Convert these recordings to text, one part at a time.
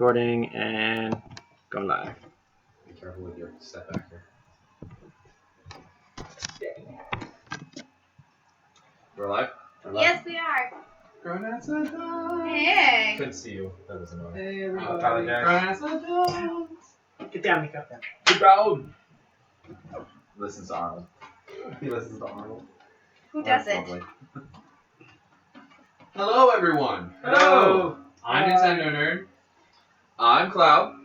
Recording and going live. Be careful with your step back here. We're live? Yes, we are. Granada. Hey. Couldn't see you. That was annoying. Hey, apologize. Get down, make up then. Keep going. Listens to Arnold. He listens to Arnold. Who That's doesn't? lovely. Hello, everyone. Hello. I'm Nintendo Nerd. I'm Cloud.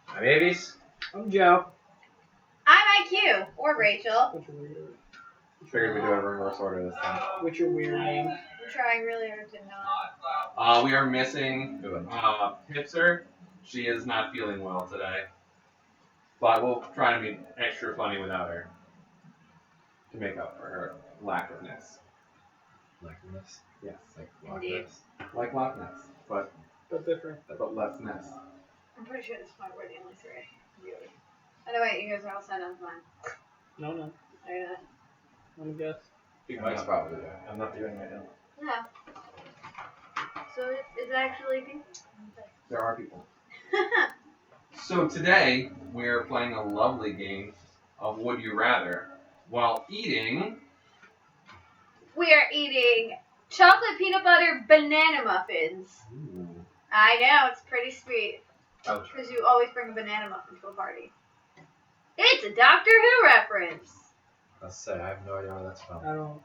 I'm Avies. I'm Joe. I'm IQ or Rachel. Figured we'd do it in reverse order this time. What's your weird name? I'm trying really hard to not. We are missing Hipster. She is not feeling well today. But we'll try to be extra funny without her. To make up for her lack of ness. Lack of ness? Yes. Like Loch Indeed. Ness. Like Loch Ness. But different. less ness. I'm pretty sure this is we're the only three. Really. Oh no, wait, you guys are all signed on mine. No. Are you not? Let me guess. Mike's probably there. I'm not doing right now. No. So it's actually people? There are people. So today, we're playing a lovely game of Would You Rather while eating... We are eating chocolate peanut butter banana muffins. Ooh. I know, it's pretty sweet. Ouch. Because you always bring a banana muffin to a party. It's a Doctor Who reference. Let's say, I have no idea where that's from.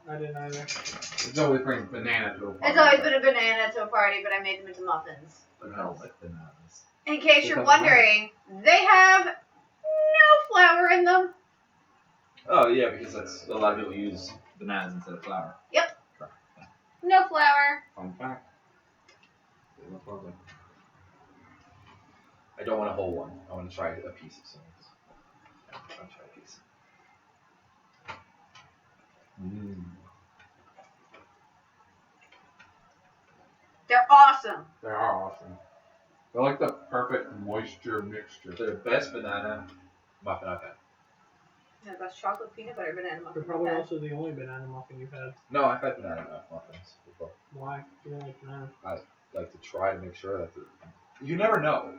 I didn't either. It's always brings banana to a party. It's always been a banana to a party, but I made them into muffins. But I don't like bananas. In case It you're doesn't wondering, they have no flour in them. Oh yeah, because that's a lot of people use bananas instead of flour. No flour. Fun fact. No problem. I don't want a whole one. I want to try a piece of something. Yeah, I'll try a piece. They're awesome. They are awesome. They're like the perfect moisture mixture. They're the best banana muffin I've had. Yeah, that's chocolate peanut butter banana muffin. They're probably also the only banana muffin you've had. No, I've had banana muffins before. Why? You don't like banana? Like to try to make sure that you never know.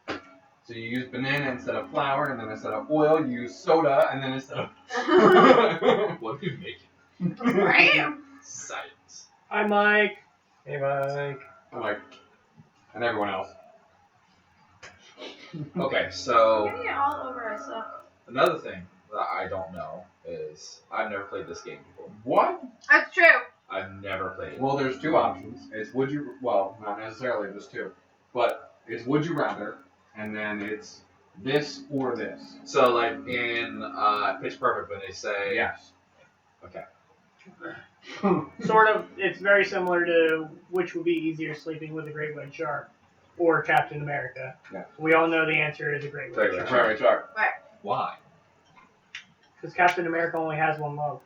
So you use banana instead of flour, and then instead of oil, you use soda, and then instead of... What are you making? Right? Science. Hi, Mike. Hey, Mike. I'm like, and everyone else. Okay, I'm so getting it all over us. So. another thing that I don't know is I've never played this game before. What? That's true. I've never played it. Well, there's two options. It's would you... Well, not necessarily just two. But it's would you rather, and then it's this or this. So, like in Pitch Perfect, when they say, Yes. okay, Sort of, it's very similar to which would be easier, sleeping with a great white shark or Captain America. Yeah. We all know the answer is a great white Great white shark. Sorry. why? Because Captain America only has one love.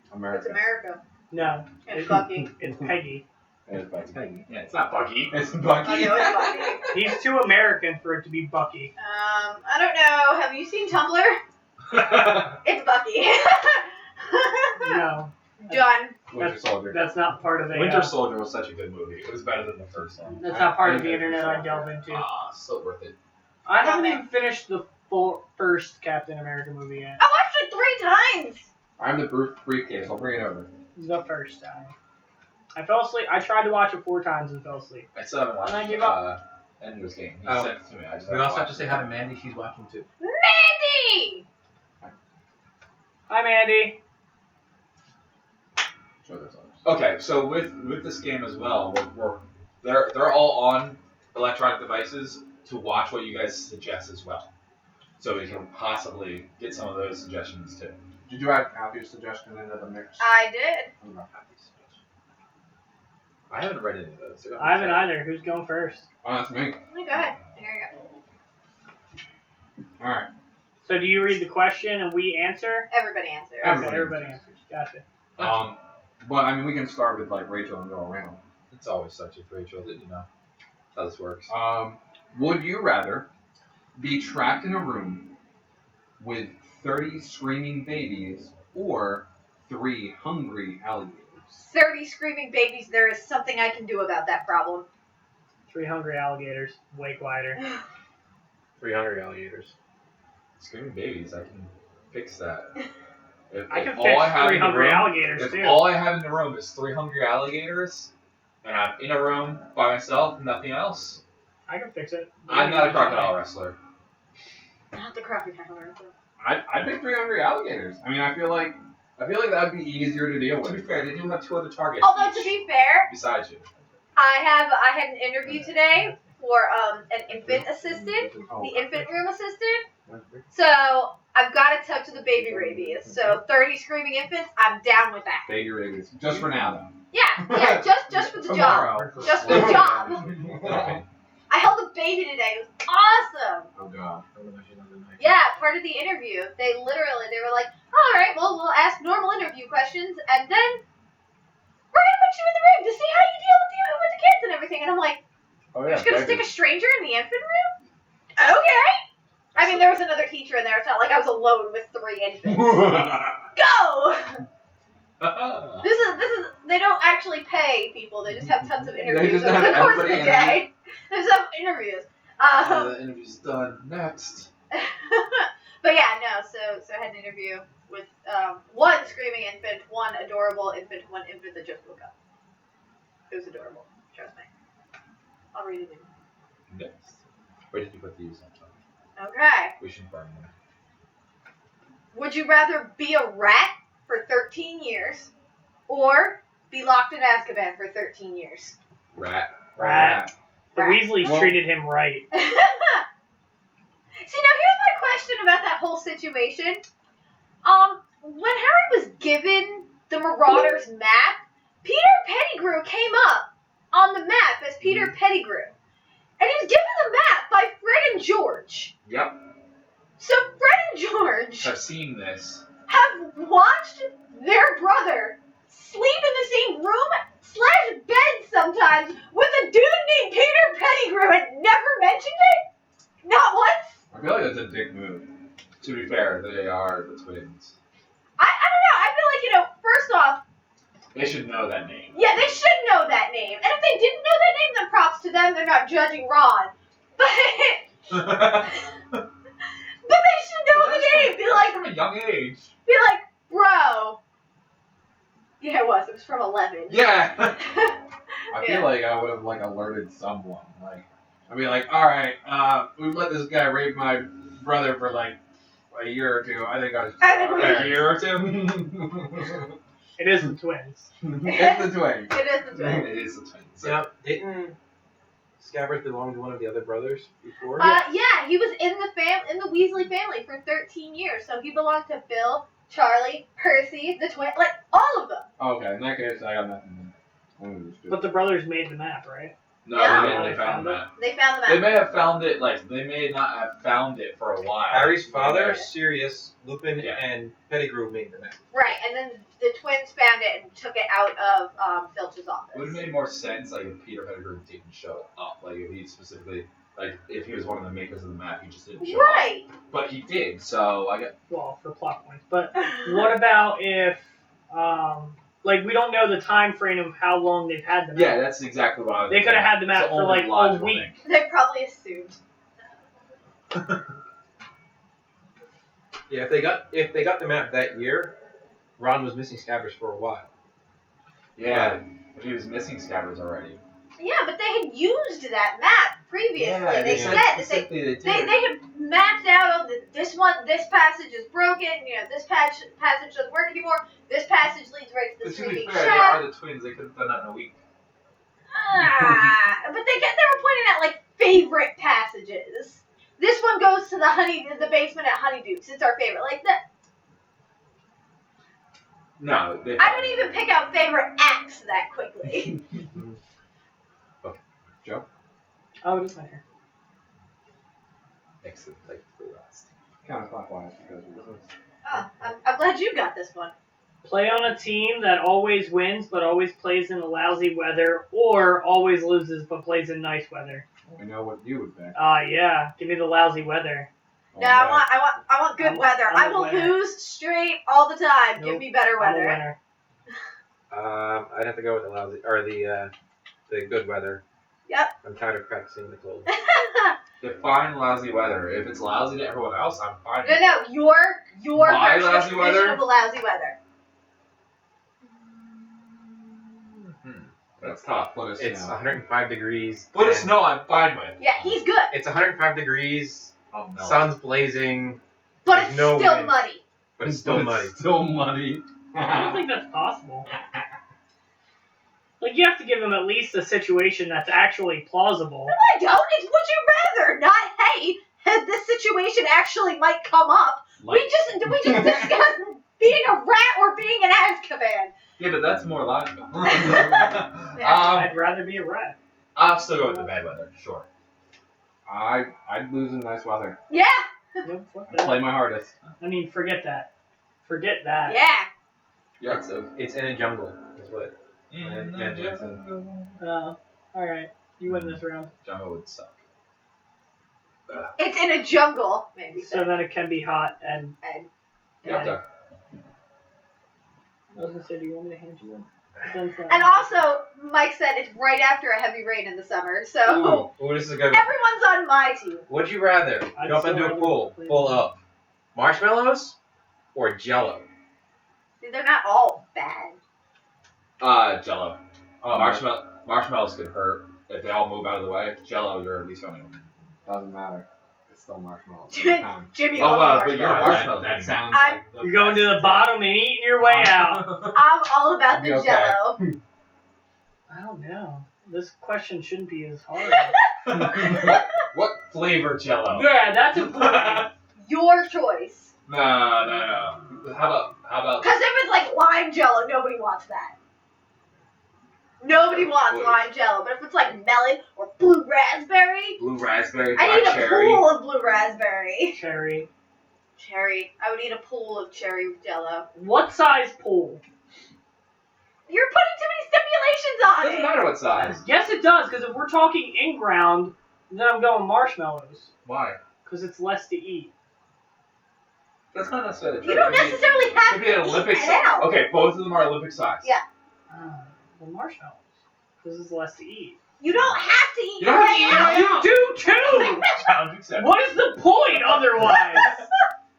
It's America. America. No, It's Bucky. it's Peggy. It's Bucky. Yeah, it's not Bucky. It's I Bucky. know it's Bucky. He's too American for it to be Bucky. I don't know. Have you seen Tumblr? It's Bucky. No, Done. Winter Soldier. that's not part of a. Winter Soldier was such a good movie. It was better than the first one. That's not part of the internet I delve into. So worth it. I haven't even finished the first Captain America movie yet. I watched it 3 times. I'm the briefcase. I'll bring it over. The first time. I fell asleep. I tried to watch it 4 times and fell asleep. I still haven't watched And I give up. Ender's Game. He Oh. sent it to me. I just We haven't also have watched to say it. hi to Mandy. She's watching too. Mandy! Hi, Mandy. Show those others. Okay, so with this game as well, they're all on electronic devices to watch what you guys suggest as well. So we can possibly get some of those suggestions too. Did you add Kathy's suggestion into the mix? I did. I'm not happy suggestion. I haven't read any of those. so I haven't either. Who's going first? Oh, that's me. Go ahead. There you go. All right. So do you read the question and we answer? Everybody answer. Everybody. Okay, everybody answers. Gotcha. But I mean, we can start with like Rachel and go around. It's always such a Rachel, you know how this works. Would you rather be trapped in a room with 30 screaming babies or 3 hungry alligators? 30 screaming babies. There is something I can do about that problem. 3 hungry alligators, way quieter. 300 alligators. Screaming babies, I can fix that. If, I if can all fix I have 3 in the hungry room- alligators If too. all I have in the room is 3 hungry alligators, and I'm in a room by myself, nothing else, I can fix it. I'm not a crocodile wrestler. Not the crocodile. I'd pick 3 hungry alligators. I mean, I feel like that'd be easier to deal To be with. fair, they do have 2 other targets. Although to each, be fair, besides you. I had an interview today for an infant assistant, Oh. the infant room assistant. So I've got to touch the baby rabies. So 30 screaming infants, I'm down with that. Baby rabies. Just for now, though. Yeah, just for the job. Tomorrow. Just for the job. Okay. I held a baby today. It was awesome. Oh god. Yeah, part of the interview, they were like, all right, well, we'll ask normal interview questions, and then we're gonna put you in the room to see how you deal with the kids and everything. And I'm like, Oh you're yeah. just gonna stick a stranger in the infant room? Okay. I mean, there was another teacher in there. It's not like I was alone with 3 infants. Go! This is. They don't actually pay people. They just have tons of interviews just over the have course of the everybody day. They just have interviews. The interview's done. Next. But yeah, no. So I had an interview with 1 screaming infant, 1 adorable infant, 1 infant that just woke up. It was adorable. Trust me. I'll read it in. Next. Where did you put these on top? Okay. We should burn them. Would you rather be a rat for 13 years or be locked in Azkaban for 13 years? Rat. Rat. The Rat. Weasleys Well- treated him right. See, now here's my question about that whole situation. When Harry was given the Marauders map, Peter Pettigrew came up on the map as Peter Pettigrew. And he was given the map by Fred and George. Yep. So Fred and George I've seen this. have watched their brother sleep in the same room / bed sometimes with a dude named Peter Pettigrew and never mentioned it? Not once? I feel like that's a dick move. To be fair, they are the twins. I don't know. I feel like, first off, They should know that name. yeah, they should know that name. And if they didn't know that name, then props to them. They're not judging Ron. But they should know the name. Be like, from a young age. bro. Yeah, it was. It was from 11. Yeah. I feel like I would have alerted someone. I'd be like, all right, we've let this guy rape my brother for a year or 2. I think I should. I think we A year or 2. It is the twins. It's the twins. It is the twin. It is the twins. Now, didn't Scabbers belong to one of the other brothers before? Yeah, he was in the Weasley family for 13 years, so he belonged to Bill, Charlie, Percy, the twin, all of them. Okay, in that case, I got nothing. But the brothers made the map, right? No, Yeah. they found that. They found the map. They may have found it, they may not have found it for a while. Harry's father, Yeah. Sirius, Lupin, Yeah. and Pettigrew made the map. Right, and then the twins found it and took it out of Filch's office. It would have made more sense, if Peter Pettigrew didn't show up. If he specifically, if he was one of the makers of the map, he just didn't show up. Right. But he did, so I got. Well, for plot points. But what about if, we don't know the time frame of how long they've had the map? Yeah, that's exactly what I was. They could have had the It's map for only a logical week. thing. They probably assumed. Yeah, if they got the map that year, Ron was missing Scabbers for a while. Yeah, if he was missing Scabbers already. Yeah, but they had used that map previously. Yeah, they said said that specifically they did. they had mapped out this passage is broken. This passage doesn't work anymore. This passage leads right to the But to be screaming fair, they shack. are the twins. They could have done that in a week. But they were pointing at favorite passages. This one goes to the basement at Honeydukes. It's our favorite. No, they. I don't even pick out favorite acts that quickly. Oh, it is my turn. Excellent. Last. Counterclockwise because I'm glad you got this one. Play on a team that always wins but always plays in the lousy weather, or always loses but plays in nice weather. we know what you would pick. Yeah. Give me the lousy weather. No, I want good I'm- weather. I'm I a will winner. lose straight all the time. Give Nope, me better I'm a weather. winner. I'd have to go with the lousy or the good weather. I'm tired of practicing the cold. Define lousy weather. If it's lousy to everyone else, I'm fine. with it. No, your My version lousy of weather? of a lousy weather. That's tough. Foot of It's snow. 105 degrees. Foot of and snow, I'm fine with. Yeah, he's good, It's 105 degrees. Oh, no. Sun's blazing, but There's it's no still wind. muddy. but it's still muddy. Still muddy. I don't think that's possible. Like, you have to give him at least a situation that's actually plausible. I don't. It's would you rather? Not hey, this situation actually might come up. We just discussed being a rat or being an Azkaban. Yeah, but that's more logical. I'd rather be a rat. I'll still go with the bad weather. Sure. I'd lose in nice weather. Yeah, No, fuck that. Play my hardest. I mean, forget that. Forget that. yeah. Yeah, so It's in a jungle. Is what. Alright. You win this round. Jungle would suck. It's in a jungle. Maybe. So then it can be hot and. yeah. I was gonna say, do you want me to hand you one? Then it's not- And also, Mike said it's right after a heavy rain in the summer, so Ooh, this is a good one. everyone's on my team. Would you rather I'd jump still into a rather pool play full that. of marshmallows or Jello? They're not all bad. Jello. Marshmallows could hurt if they all move out of the way. Jello, you're at least going to. Doesn't matter. It's still marshmallows. Jimmy Oh, loves but you're marshmallows. marshmallows. That sounds I'm- like the You're going to the bottom and eating your way out. I'm all about the Okay. Jello. I don't know. This question shouldn't be as hard. What flavor Jello? Yeah, that's important. Your choice. No. How about? Because if it's like lime Jello, nobody wants that. Nobody wants Wait. lime Jello. But if it's like melon or blue raspberry, Blue raspberry, I need black a cherry. pool of blue raspberry. Cherry. Cherry. I would eat a pool of cherry Jello. What size pool? You're putting too many stipulations on Doesn't it. matter what size. Yes, it does, because if we're talking in-ground, then I'm going marshmallows. Why? Because it's less to eat. That's not necessarily true. You don't It could be- necessarily it have could be an to Olympic eat it size. out. Okay, both of them are Olympic size. Yeah. Well, marshmallows. Because it's less to eat. You don't have to eat You don't have to it eat out. it You do too! Challenge accepted. What is the point otherwise?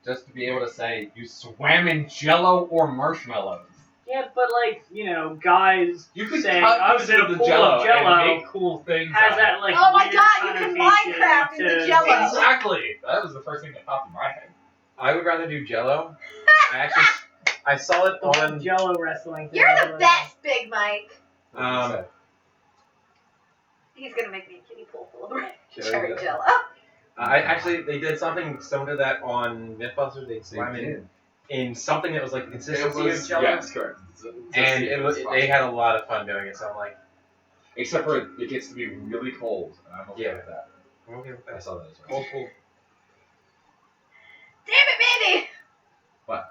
just to be able to say you swam in Jello or marshmallows. Yeah, but like, guys You could say, cut I was pieces in of a the pool Jello, of Jello, and make cool things. has out that like Oh my weird God, you can connotation Minecraft in the to- Jell-O. of it. Exactly. That was the first thing that popped in my head. I would rather do Jello. I saw it The whole on. Jello wrestling thing. You're the best, Big Mike. Um, He's gonna make me a kiddie pool full of Cherry cherry Jello. Jello. They did something similar to that on MythBusters. They swam in something that was like the consistency of Jello, yes, correct. and they had a lot of fun doing it. So I'm like, Except for it gets to be really cold, and I'm okay Yeah. with that. I'm okay with I that. saw that as well. Cold pool. Damn it, Mandy! What?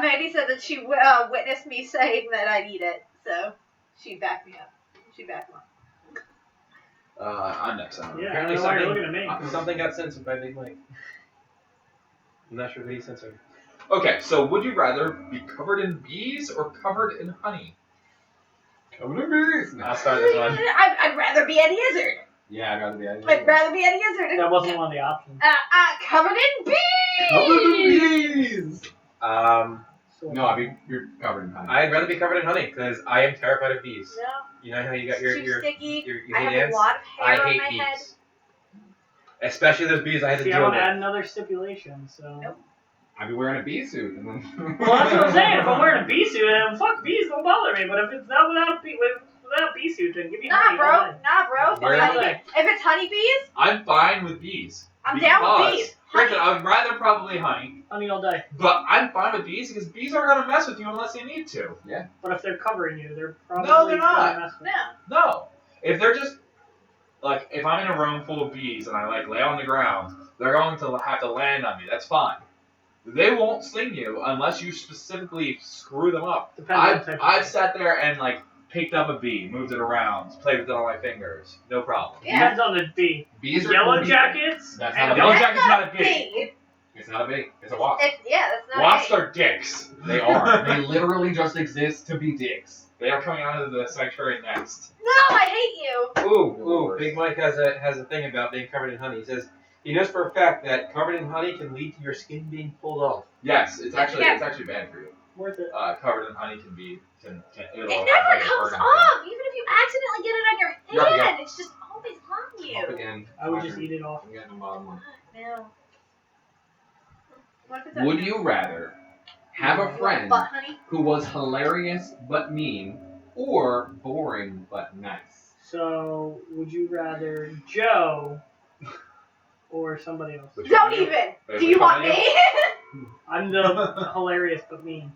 Mandy said that she witnessed me saying that I'd eat it, so she backed me up. She backed me up. I'm next. Yeah, Apparently I know why you're looking at me. Something got censored by Big Mike. I'm not sure what he censored. Okay, so would you rather be covered in bees or covered in honey? Covered in bees. I'll start this one. I'd rather be Eddie Izzard. Yeah, I gotta be. I'd rather be Eddie Izzard. That wasn't one of the options. Covered in bees! Covered in bees. So, No, I mean you're covered in honey. I'd rather be covered in honey because I am terrified of bees. No, You know how you got it's your too sticky. you I hate have ants? a lot of hair I on hate my bees. head. Especially those bees I had to See, I deal want to with. add another stipulation, so. Nope. I'd be wearing a bee suit and then. Well, that's what I'm saying. If I'm wearing a bee suit, then fuck bees don't bother me. But if it's not without bee suit, then give me Nah, honey all bro. day. Nah, bro. If Where it's, are honey, they? if it's honeybees, I'm fine with bees. I'm down with Because- bees. Granted, I would rather probably honey, Honey all day. but I'm fine with bees because bees aren't gonna mess with you unless they need to. But if they're covering you, they're probably No, they're not. gonna mess with No. No. If they're just like if I'm in a room full of bees and I like lay on the ground, they're going to have to land on me. That's fine. They won't sting you unless you specifically screw them up. Depends on the type of I've bee. sat there and like picked up a bee, moved it around, played with it on my fingers. No problem. Yeah. Depends on the bee. Bees are Yellow cool jackets. That's and not a Yellow bee. jacket's not a bee. Bee. It's not a bee. It's a wasp. That's not Wasps a bee. are dicks. They are. They literally just exist to be dicks. They are coming out of the sanctuary next. No, I hate you. Ooh, Big Mike has a thing about being covered in honey. He says he knows for a fact that covered in honey can lead to your skin being pulled off. Yes, it's actually Yeah. it's actually bad for you. Worth it. Covered in honey can it'll It have never like a comes burn off, even if you accidentally get it on You're your up hand. It's just always on Up you. again. I would just eat it off. I'm getting a bottom one. No. What if it's Would you rather have a You want friend butt honey? who was hilarious but mean, or boring but nice? So, would you rather Joe or somebody else? Which Don't one? even. Wait, Do which you one want are you? me? I'm the hilarious but mean.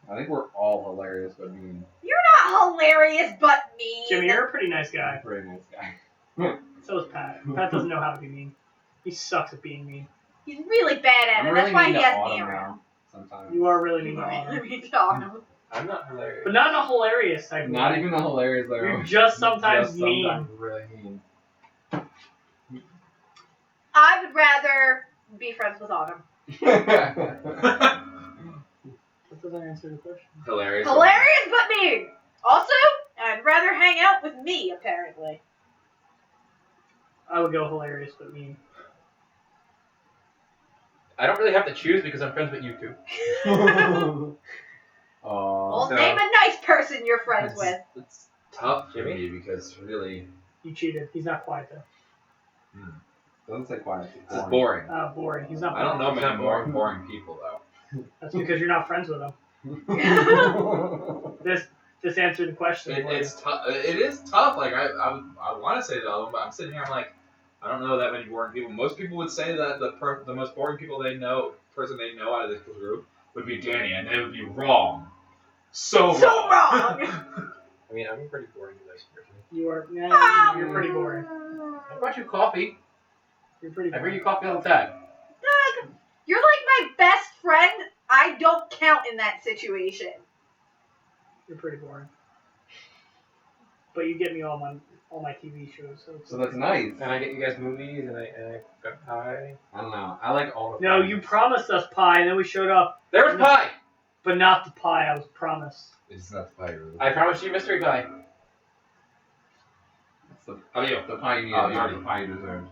I think we're all hilarious but mean. You're not hilarious, but mean. Jimmy, you're a pretty nice guy. Pretty nice guy. So is Pat. Pat doesn't know how to be mean. He sucks at being mean. He's really bad at I'm it. really That's why mean he to has me Autumn around. now. Sometimes. You are really mean You to are Autumn. really mean to Autumn. I'm not hilarious. But not in a hilarious type of Not way. even the hilarious though. You're just sometimes Just mean. sometimes really mean. I would rather be friends with Autumn. That doesn't answer the question. Hilarious. Hilarious, but mean. Also, I'd rather hang out with me, apparently. I would go hilarious but mean. I don't really have to choose because I'm friends with you two. Well, Aw. So- name a nice person you're friends with. It's tough for Jimmy? me because really You cheated. He's not quiet though. Doesn't say quiet. this is boring. Boring. He's not I don't know quiet. many more boring people though. That's because you're not friends with him. This answered the question. It's tough. It is tough. Like I want to say the other one, but I'm sitting here. I'm like, I don't know that many boring people. Most people would say that the most boring people they know, person they know out of this group, would be Danny, and they would be wrong. So So wrong. I mean, I'm a pretty boring nice person. You are. Yeah, you're pretty boring. I brought you coffee. You're pretty I bring boring. you coffee all the time. You're like my best friend. I don't count in that situation. You're pretty boring. But you get me all my TV shows. So that's nice. And I get you guys movies, and I got pie. I don't know. I like all the. No, friends. you promised us pie, and then we showed up, There was pie! but not the pie I was promised. It's not the fire. I promised you mystery pie. It's the, How about you? the pie you need. Oh, not sorry. the pie you deserve.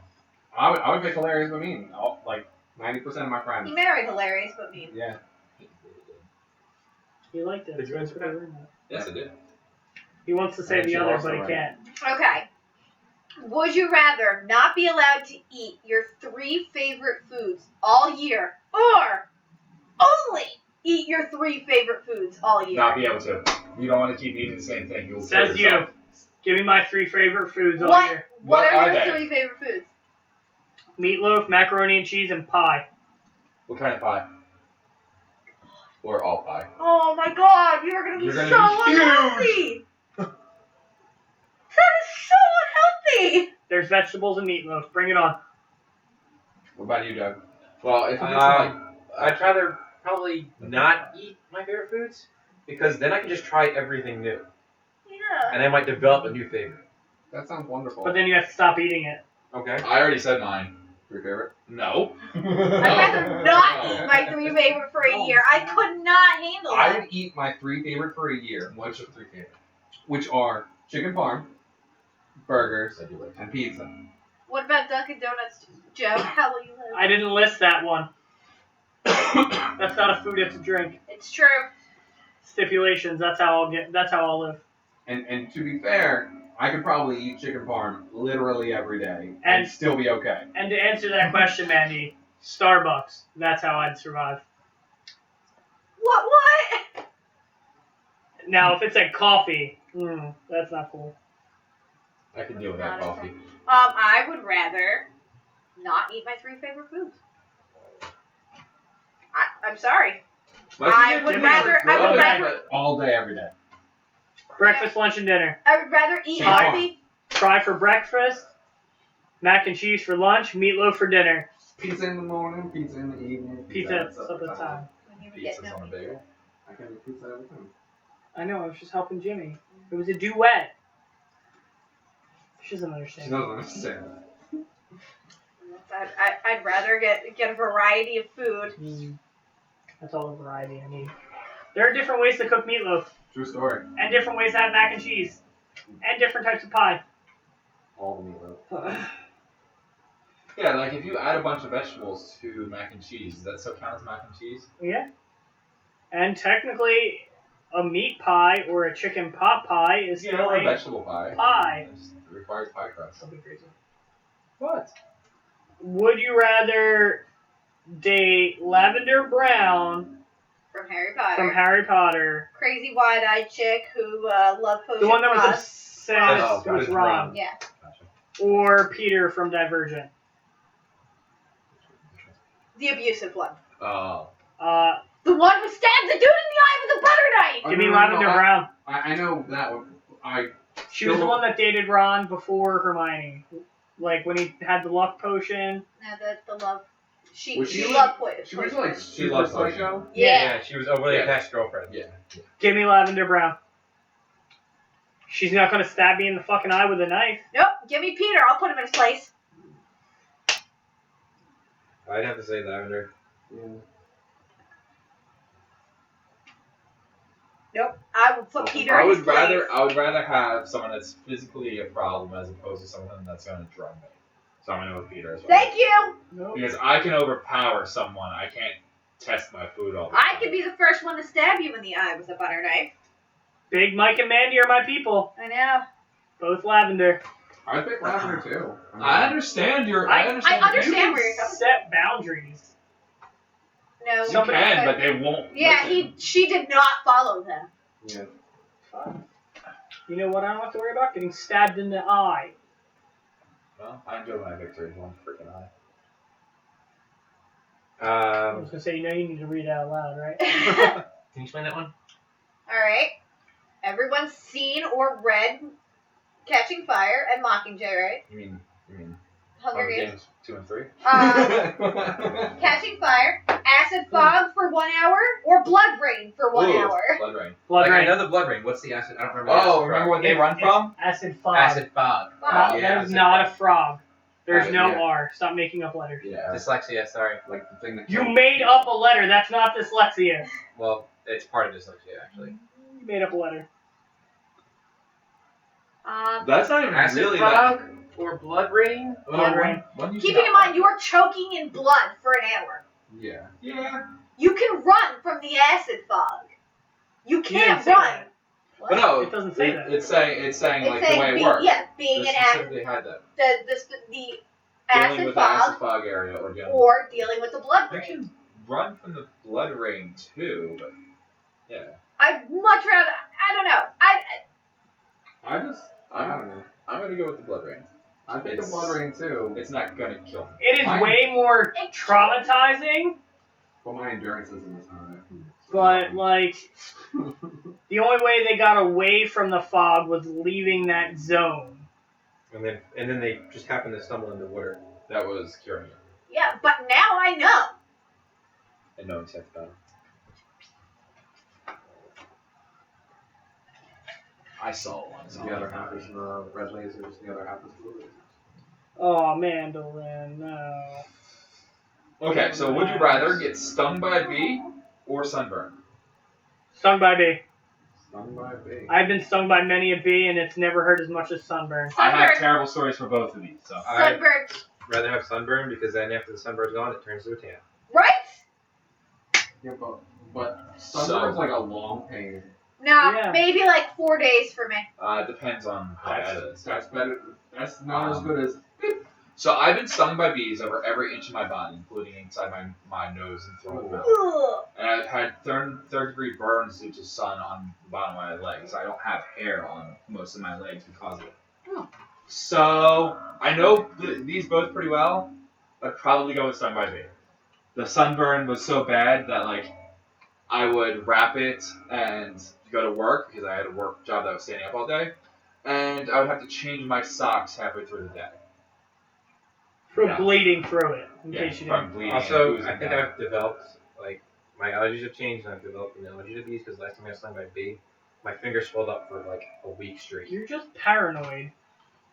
I would pick hilarious but mean. Like 90% of my friends. You married hilarious, but mean. Yeah. He liked it. Did you answer that? Yes, I did. He wants to say And the she other, also but he right. can't. Okay. Would you rather not be allowed to eat your 3 favorite foods all year, or only eat your 3 favorite foods all year? Not be able to. You don't want to keep eating the same thing. You'll Says kill you. yourself. Give me my 3 favorite foods all What? year. What What are are your they? 3 favorite foods? Meatloaf, macaroni and cheese, and pie. What kind of pie? Or all pie? Oh my god, you're gonna be You're gonna so be huge. unhealthy! That is so unhealthy! There's vegetables and meatloaf. Bring it on. What about you, Doug? Well, if it's I'd rather probably not eat my favorite foods, because then I can just try everything new. Yeah. And I might develop a new favorite. that sounds wonderful. But then you have to stop eating it. Okay? I already said mine. Your favorite? No. I'd rather not eat my 3 favorite for a year. I could not handle I that. would eat my 3 favorite for a year, What's your 3 favorite? which are chicken parm, burgers, I do like. and pizza. What about Dunkin' Donuts, Joe? How will you live? I didn't list that one. That's not a food, it's a drink. It's true. Stipulations, that's how I'll live. And to be fair, I could probably eat chicken parm literally every day and And- still be okay. And to answer that question, Mandy, Starbucks. That's how I'd survive. What? Now, if it's like coffee, that's not cool. I can deal with that Not a coffee. I would rather not eat my 3 favorite foods. I'm sorry. I would rather. I would rather. All day, every day. Breakfast, lunch, and dinner. I would rather eat Pie. healthy. Fry for breakfast, mac and cheese for lunch, meatloaf for dinner. Pizza in the morning, pizza in the evening. Pizza at supper time. When you would get Pizza's no on a bagel. I can eat pizza every time. I know, I was just helping Jimmy. It was a duet. She doesn't She understand. doesn't understand. I'd rather get a variety of food. That's all the variety I need. There are different ways to cook meatloaf. True story. And different ways to have mac and cheese. And different types of pie. All the meatloaf. Yeah, like if you add a bunch of vegetables to mac and cheese, does that still count as mac and cheese? Yeah. And technically, a meat pie or a chicken pot pie is Yeah, still or a a vegetable pie. pie. It requires pie crust. Something crazy. What? Would you rather date Lavender Brown From Harry Potter. from Harry Potter, Crazy wide-eyed chick who loved potion the one that was frost. obsessed Oh, God, with it's Ron, Ron. Yeah. Gotcha. or Peter from Divergent? The abusive one. Oh. The one who stabbed the dude in the eye with a butter knife! Oh, Give me no, Lavender no, Brown. I know that one. She was the one that dated Ron before Hermione. Like when he had the luck potion. No, the love. She Was she loved poison. She was like She super loves psycho. Yeah. She was overly Yeah. attached girlfriend. Yeah. Give me Lavender Brown. She's not gonna stab me in the fucking eye with a knife. Nope. Give me Peter. I'll put him in his place. I'd have to say Lavender. Yeah. Nope. I would put Peter I in his would place. rather have someone that's physically a problem as opposed to someone that's gonna drug me. So I'm gonna go with Peter as well. Thank you. Nope. Because I can overpower someone. I can't test my food all the I time. could be the first one to stab you in the eye with a butter knife. Big Mike and Mandy are my people. I know. Both Lavender. I pick Lavender too. I understand your. I I understand. understand where you're coming Set boundaries. No. You Somebody can, because- but they won't. Yeah, listen. she did not follow them. Yeah. You know what I don't have to worry about? Getting stabbed in the eye. Well, I enjoy my victories one freaking eye. I was gonna say, you know you need to read it out loud, right? Can you explain that one? Alright. Everyone's seen or read Catching Fire and Mockingjay, right? You mean Hunger Games. 2 and 3? Catching Fire, Acid Fog for 1 hour, or Blood Rain for 1 hour. Blood Rain. Blood Like, Rain. I know the blood ring. What's the acid? I don't remember. Oh, the acid remember what they It's- run from? Acid fog. Acid fog. Fog. Yeah, That is acid not fog. a frog. There's no Yeah. R. Stop making up letters. Yeah. Dyslexia. Sorry. Like the thing that You made up a letter. That's not dyslexia. Well, it's part of dyslexia actually. You made up a letter. That's not even Acid really fog or blood rain. Blood Rain. Keeping in mind, you are choking in blood for an hour. Yeah. Yeah. You can run from the acid fog. You You can't didn't say run. that. What? But no, It doesn't say that. It's saying like saying the way it be- works. Yeah, being They an acid, specifically had that. the Dealing acid with the fog, acid fog area or dealing or dealing with the blood You rain. can run from the blood rain too, but yeah. I'd much rather. I don't know. I don't know. I'm gonna go with the blood rain. I think the It's- Blood Rain too. It's not gonna kill me. It is Fine. way more traumatizing, But my endurance isn't as high. but like the only way they got away from the fog was leaving that zone. And then they just happen to stumble into water. That was curing me. Yeah, but now I know. And no insect battle. I saw one. The other half is the red lasers, the other half is blue lasers. Oh, Mandolin, no. Okay, so would you rather get stung by a bee or sunburn? Stung by a bee. Stung by a bee. I've been stung by many a bee, and it's never hurt as much as sunburn. I have Sunburn. terrible stories for both of these. So I- Sunburn. Rather have sunburn because then after the sunburn's gone, it turns to a tan. Right? Yeah, but sunburn's like a long pain. No, Yeah. maybe like 4 days for me. depends on how bad it is. That's better. That's not as good as. So I've been stung by bees over every inch of my body, including inside my nose and throat and mouth. Ugh. And I've had third degree burns due to sun on the bottom of my legs. I don't have hair on most of my legs because of it. So I know these both pretty well. I'd probably go with stung by bee. The sunburn was so bad that like I would wrap it and go to work because I had a work job that was standing up all day, and I would have to change my socks halfway through the day. For Yeah. bleeding through it, in Yeah, case you from didn't. bleeding. Also, and I think oozing I've developed like my allergies have changed, and I've developed an allergy to bees because last time I got stung by a bee, my finger swelled up for like a week straight. You're just paranoid.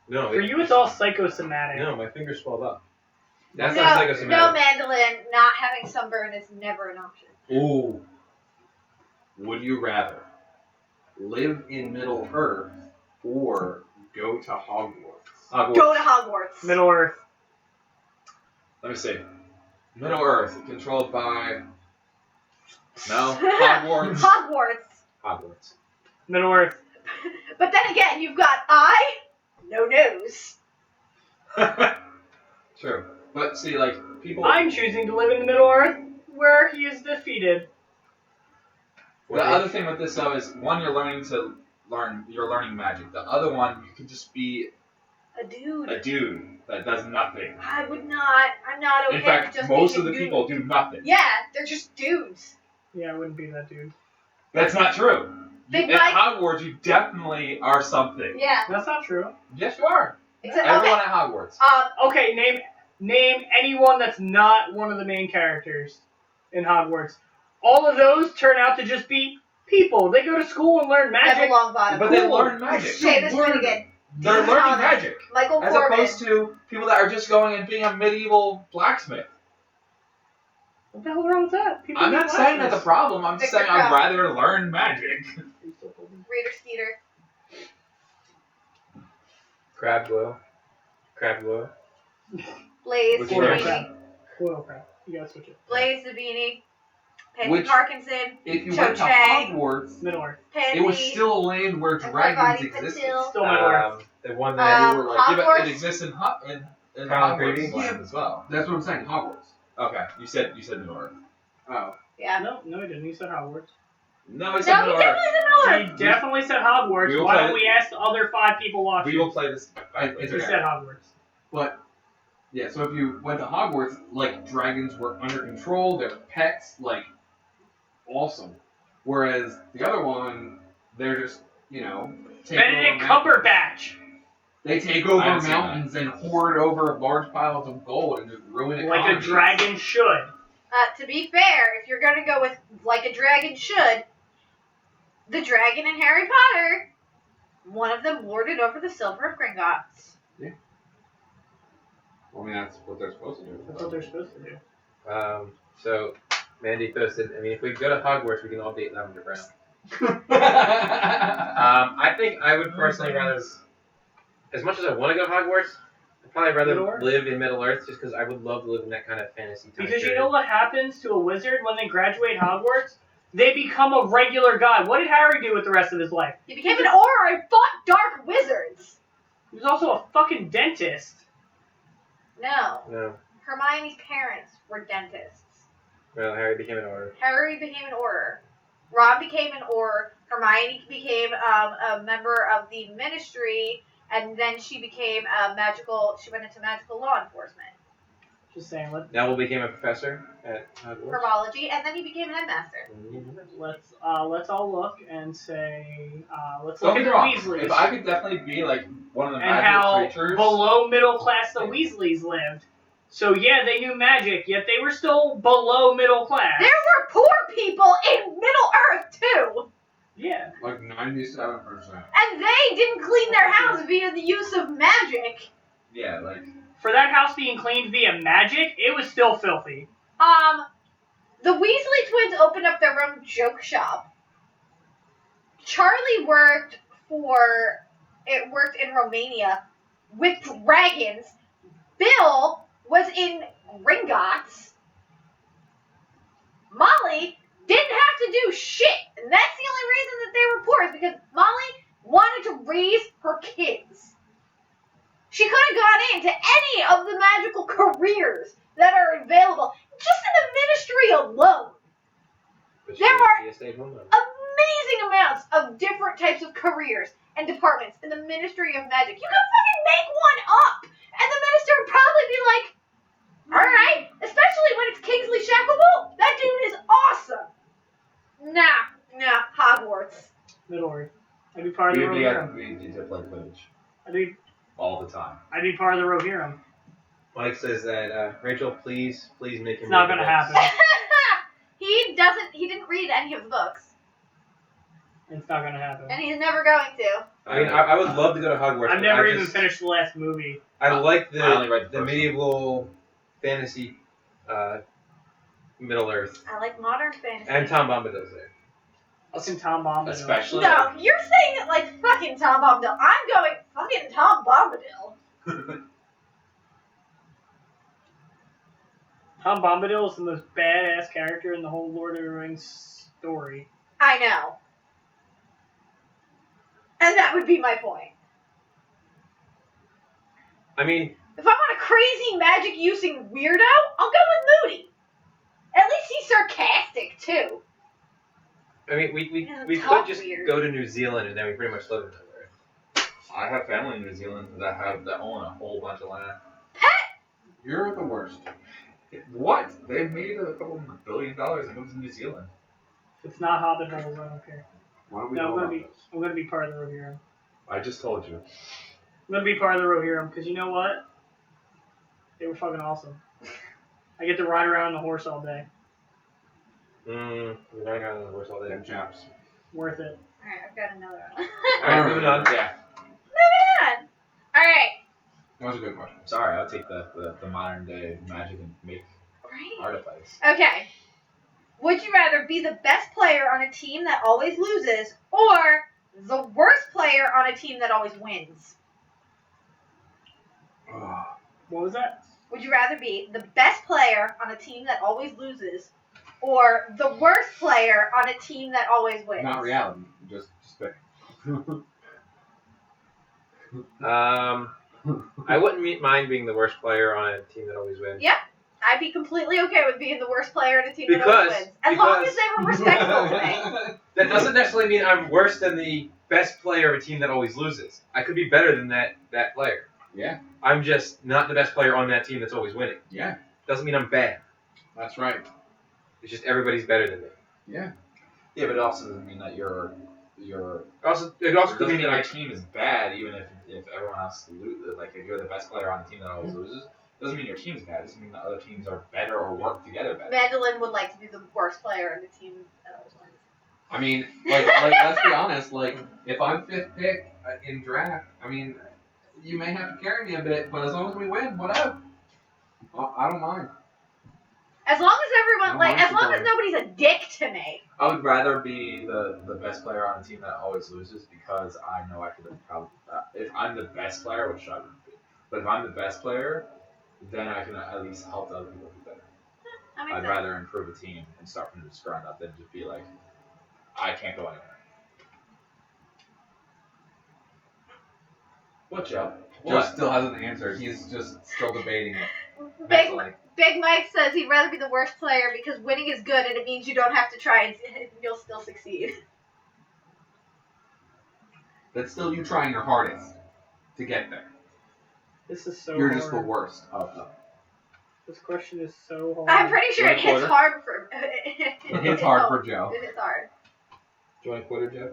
No, For you, it's all psychosomatic. No, my finger swelled up. That's no, not no, psychosomatic. mandolin. Not having sunburn is never an option. Ooh. Would you rather live in Middle Earth or go to Hogwarts. Hogwarts. Go to Hogwarts. Middle Earth. Let me see. Middle Earth, controlled by. No, Hogwarts. Hogwarts. Middle Earth. But then again, you've got no nose. True. But see, like, people. I'm choosing to live in the Middle Earth, where he is defeated. The other thing with this, though, is one, you're learning magic. The other one, you can just be A dude. a dude that does nothing. I would not. I'm not okay In fact, with just most being of a the dude. people do nothing. Yeah, they're just dudes. Yeah, I wouldn't be that dude. That's not true. Big At Mike- Hogwarts, you definitely are something. Yeah. That's not true. Yes, you are. Except, Everyone okay. at Hogwarts. Okay, name anyone that's not one of the main characters in Hogwarts. All of those turn out to just be people. They go to school and learn magic. Neville Longbottom. But they Cool. learn magic. Seamus Finnegan. They're Tom learning Holland. magic. Michael As Corbin. opposed to people that are just going and being a medieval blacksmith. What the hell's wrong with that? People I'm do not saying that's a blacksmiths. problem. I'm just Victor saying I'd Crumb. rather learn magic. Raider Skeeter. Crabwell. Crabwell. Blaze Which Quarter one? Zabini. crap. Quarter crap. You gotta switch it. Blaze Zabini. Penny Which- Parkinson. If you Cho went to Chang. Hogwarts, Middle Earth. Pansy. it was still a land where and dragons Parvati existed. Patil. Still Middle Earth. The one that Um, you were like. Yeah, but Hogwarts. it exists in Colin Hogwarts Creevy? land as well. That's what I'm saying, Hogwarts. Okay, you said Middle Earth. Oh. Yeah. No, he didn't. He said Hogwarts. No, I No, said he Middle definitely Earth. said Middle He Earth. definitely said Hogwarts. We will Why play don't it. we ask the other 5 people watching? We will play this. It's He okay. said Hogwarts. But, yeah, so if you went to Hogwarts, like, dragons were under control, they're pets, like, awesome. Whereas the other one, they're just, take Benedict over mountains. Cumberbatch. They take I over haven't seen mountains and hoard over large piles of gold and just ruin it. Like a dragon should. To be fair, if you're gonna go with like a dragon should, the dragon in Harry Potter, one of them lorded over the Silver of Gringotts. I mean, that's what they're supposed to do. That's what they're supposed to do. So, Mandy posted, I mean, if we go to Hogwarts, we can all date Lavender Brown. I think I would personally rather, as much as I want to go to Hogwarts, I'd probably rather Middle Earth? live in Middle Earth just because I would love to live in that kind of fantasy time Because you period. know what happens to a wizard when they graduate Hogwarts? They become a regular guy. What did Harry do with the rest of his life? He became an Auror and fought dark wizards. He was also a fucking dentist. No, No, Hermione's parents were dentists. no, Harry became an Auror. Harry became an Auror. Ron became an Auror. Hermione became a member of the Ministry, and then she became She went into magical law enforcement, Just saying. Neville became a professor at Hogwarts. herbology, and then he became a headmaster. Let's all look and say. Let's Don't look get at me the wrong. Weasleys If I could definitely be like one of the and magic how creatures. below middle class the Weasleys lived. So yeah, they knew magic, yet they were still below middle class. There were poor people in Middle Earth too, Yeah. Like 97%. and they didn't clean their house via the use of magic. Yeah, like. For that house being cleaned via magic, it was still filthy. The Weasley twins opened up their own joke shop. Charlie worked in Romania with dragons. Bill was in Gringotts. Molly didn't have to do shit. And that's the only reason that they were poor, is because Molly wanted to raise her kids. She could have gone into any of the magical careers that are available just in the Ministry alone. But There she are- was a stay-at-home mom. Amazing amounts of different types of careers and departments in the Ministry of Magic. You can fucking make one up, and the minister would probably be like, alright, especially when it's Kingsley Shacklebolt. That dude is awesome. Nah, Hogwarts. Middle Earth. I'd be part of the We Rohirrim. need to play Quidditch I'd be all the time. part of the Rohirrim. Mike says that, Rachel, please make him It's not read the gonna books. happen. He didn't read any of the books, It's not gonna happen. and he's never going to. I mean, I would love to go to Hogwarts. I've but never I even just- finished the last movie. I like I only read the the first medieval fantasy Middle Earth. I like modern fantasy. And Tom Bombadil's there. Fucking Tom Bombadil. Especially. No, you're saying it like fucking Tom Bombadil. I'm going fucking Tom Bombadil. Tom Bombadil is the most badass character in the whole Lord of the Rings story. I know. And that would be my point. I mean, If I want a crazy magic using weirdo, I'll go with Moody. At least he's sarcastic too. we could Talk just weird. go to New Zealand and then we pretty much live everywhere. I have family in New Zealand that own a whole bunch of land. You're the worst. What? They've made a couple $1 billion and moved to New Zealand. If it's not Hobbit holes, I don't care. Why do we No, know I'm gonna about be. this? I'm gonna be part of the Rohirrim. I just told you. I'm gonna be part of the Rohirrim because you know what? They were fucking awesome. I get to ride around on the horse all day. We're not going to the worst all day. Them chaps. Worth it. Alright, I've got another one. Alright, moving on. Yeah. Moving on. Alright. That was a good question. Sorry, I'll take the modern day magic and make Right. artifice. Okay. Would you rather be the best player on a team that always loses or the worst player on a team that always wins? What was that? Would you rather be the best player on a team that always loses or the worst player on a team that always wins? Not reality. Just pick. I wouldn't mind being the worst player on a team that always wins. Yeah. I'd be completely okay with being the worst player on a team that always wins. As long as they were respectful to me. That doesn't necessarily mean I'm worse than the best player of a team that always loses. I could be better than that player. Yeah. I'm just not the best player on that team that's always winning. Yeah. Doesn't mean I'm bad. That's right. It's just everybody's better than me. Yeah. Yeah, but it also doesn't mean that you're Also, it it also doesn't could mean mean that that your team is bad, even if everyone else loses. Like if you're the best player on a team that always loses, doesn't mean your team's bad. It doesn't mean that other teams are better or work together better. Mandolin would like to be the worst player on the team that always wins. I mean, like let's be honest. Like, if I'm 5th pick in draft, I mean, you may have to carry me a bit, but as long as we win, whatever. I don't mind. As long as everyone, I don't as mind long as nobody's a dick to me. I would rather be the best player on a team that always loses because I know I could probably. If I'm the best player, which I wouldn't be, but if I'm the best player, then I can at least help other people be better. That makes I'd sense. rather improve a team and start from the ground up than just be like, I can't go anywhere. What, Joe? Joe still hasn't answered. He's just still debating it. Big, mentally. Big Mike says he'd rather be the worst player because winning is good and it means you don't have to try and you'll still succeed. But still, you trying your hardest to get there. This is so You're hard. just the worst of them. This question is so hard. I'm pretty sure it You want a hits quarter? hard for. It hits hard for Joe. It hits hard. Do you want a quarter, Jeff?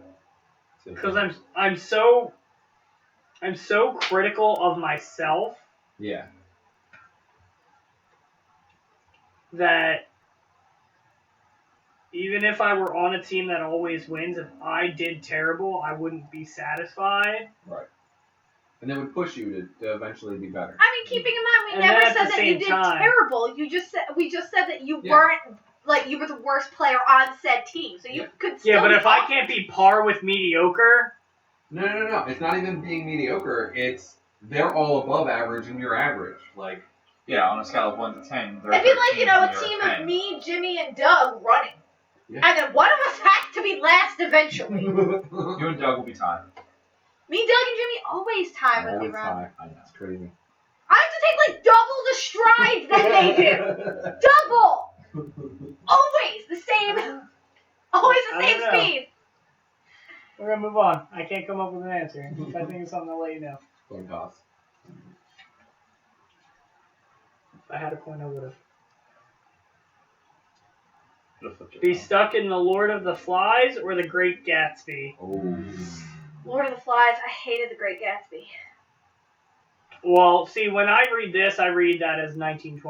Because I'm so critical of myself Yeah. that even if I were on a team that always wins, if I did terrible, I wouldn't be satisfied. And it would push you to eventually be better. I mean, keeping in mind, we And never then at said the that you same did time- terrible. We just said that you Yeah. weren't like you were the worst player on said team, so you Yeah. could. Still Yeah, but be if I awesome. can't be par with mediocre, No. It's not even being mediocre. It's they're all above average and you're average. Like, Yeah, on a scale of 1 to 10, there are It'd be like, 13 a and you're team 10. of me, Jimmy, and Doug running. Yeah. And then one of us has to be last eventually. You and Doug will be tied. Me, Doug, and Jimmy always tie when we always run. high. I know, it's crazy. I have to take like double the strides that they do. Double! Always the same. Always the I same don't know. speed. we're gonna move on. I can't come up with an answer. If I think of something, I'll let you know. Coin toss. If I had a coin, I would have. Could've flipped it Be around. stuck in The Lord of the Flies or The Great Gatsby? Oh. Lord of the Flies, I hated The Great Gatsby. Well, see, when I read this, I read that as 1920s.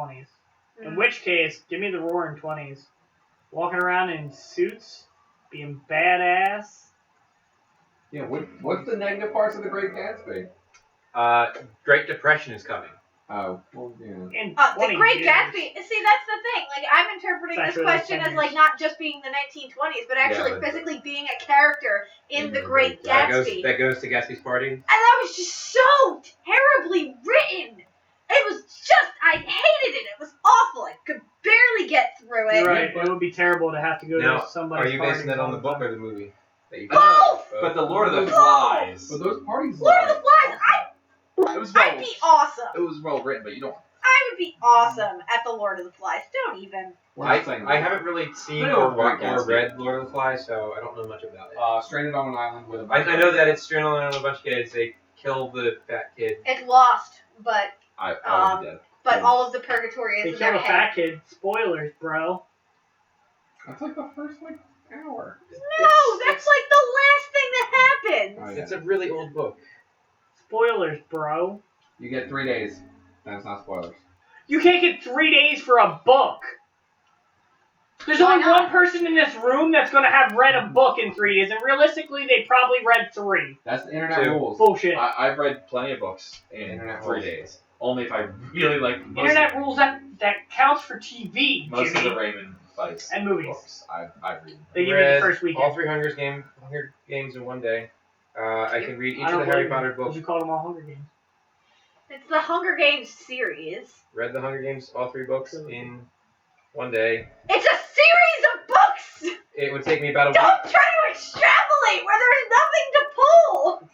Mm. In which case, give me the roaring 20s. Walking around in suits, being badass. Yeah, what's the negative parts of the Great Gatsby? Great Depression is coming. Oh, well, yeah. In The 20 Great years. Gatsby. See, that's the thing. Like, I'm interpreting It's this actually question like 10 as like years. not just being the 1920s, but actually but- physically being a character in the Great That Gatsby. goes to Gatsby's party. And that was just so terribly written. It was just, I hated it. It was awful. I could barely get through it. You're right. It would be terrible to have to go Now, to somebody's Are you party basing that on the all book time. or the movie? That you Both! But the Lord of the Both! Flies. But those parties Lord of the Flies, It was well. I'd be awesome. It was well written, but you don't. I would be awesome at the Lord of the Flies. Don't even. I haven't really seen No, or Gatsby. read Lord of the Flies, so I don't know much about it. Stranded on an island with a I know that it's stranded on a bunch of kids. They kill the fat kid. It's lost, but I would be dead. all of the purgatory They is in their killed a head. fat kid. Spoilers, bro. That's like the first hour. No, that's like the last thing that happens. Oh, yeah. It's a really old book. Spoilers, bro. You get 3 days. That's not spoilers. You can't get 3 days for a book. There's Why only not? one person in this room that's going to have read a book in 3 days, and realistically, they probably read 3. That's the internet Two. rules. Bullshit. I've read plenty of books in Internet 3 rules. days. Only if I really like most, Internet rules that counts for TV, most of Jimmy, the Raymond Weiss and movies. books. I've read. They give you Read the first weekend. all 3 Hunger Games in one day. I can read each I of don't the Harry believe Potter you, 'cause books. you called them all Hunger Games. It's the Hunger Games series. Read the Hunger Games, all 3 books in one day. It's a series of books! It would take me about a week. Don't try to extrapolate where there's nothing to pull!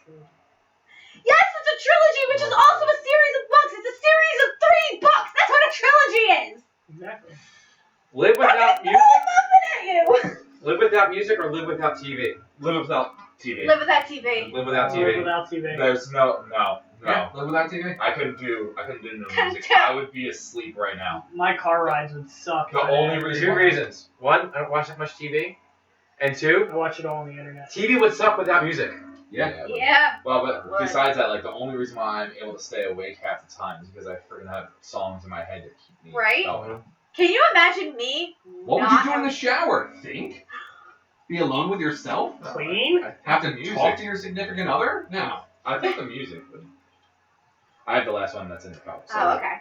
Yes, it's a trilogy, which is also a series of books. It's a series of 3 books. That's what a trilogy is. Exactly. Live without Fucking music. throw 'em up at you. Live without music or live without TV. Live without TV. Live without TV. Live without Live TV. without TV. There's no. Yeah, live without TV. I couldn't do no Couldn't music. do. I would be asleep right now. My car rides would suck. The if I only had- reason- 2 reasons. 1, I don't watch that much TV. And 2, I watch it all on the internet. TV would suck without music. Yeah. Yeah. Well, but What? besides that, like the only reason why I'm able to stay awake half the time is because I freaking have songs in my head to keep me Right? going. Can you imagine me? What would not you do in the having- shower? Think? Be alone with yourself? Clean? I Have to music. talk to your significant other? No. I think the music would. I have the last one that's in the cup. So Oh, okay.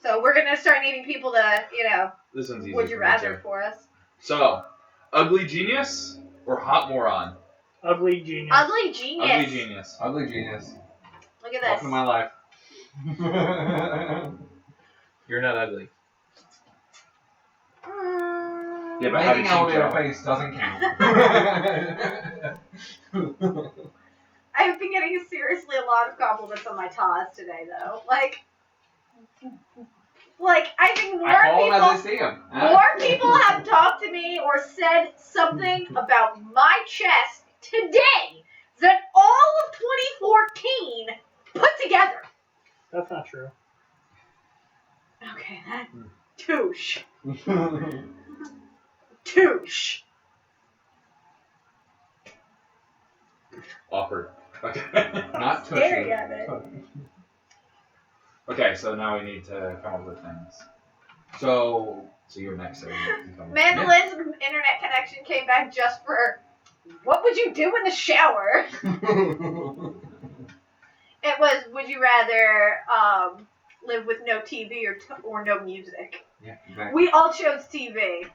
So we're gonna start needing people to, This one's easy. would you for me, rather too. for us? So, Ugly Genius or Hot Moron? Ugly genius. Ugly Genius. Ugly Genius. Ugly genius. Look at Welcome to this. my life. You're not ugly. Yeah, but how Making did out with you your go? face doesn't count. I've been getting seriously a lot of compliments on my Taz today, though. Like I think more I call them as I people, see them. more people have talked to me or said something about my chest today than all of 2014 put together. That's not true. Okay, that touche. Touche. Awkward. Okay. Not Staring touching. at it. Okay, so now we need to come up with things. So, So you're next. So you can come up with- Mandolin's internet connection came back just for what would you do in the shower? It was would you rather live with no TV or no music? yeah, exactly. We all chose TV.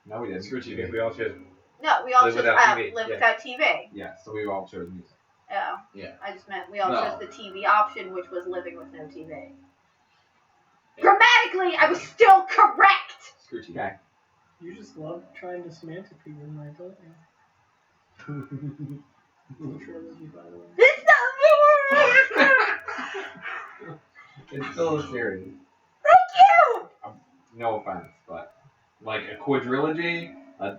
No, we didn't. Screw TV. We all chose. No, we all Live chose without TV, live yeah. without TV. Yeah, so we all chose music. Oh. Yeah. I just meant we all No. chose the TV option, which was living with no TV. Grammatically, I was still correct. Screw TV. Okay. You just love trying to semantic people in my thought. I'm sure I love you, by the way. It's not the word. It's still a series. Thank you. No offense, but like a quadrilogy, a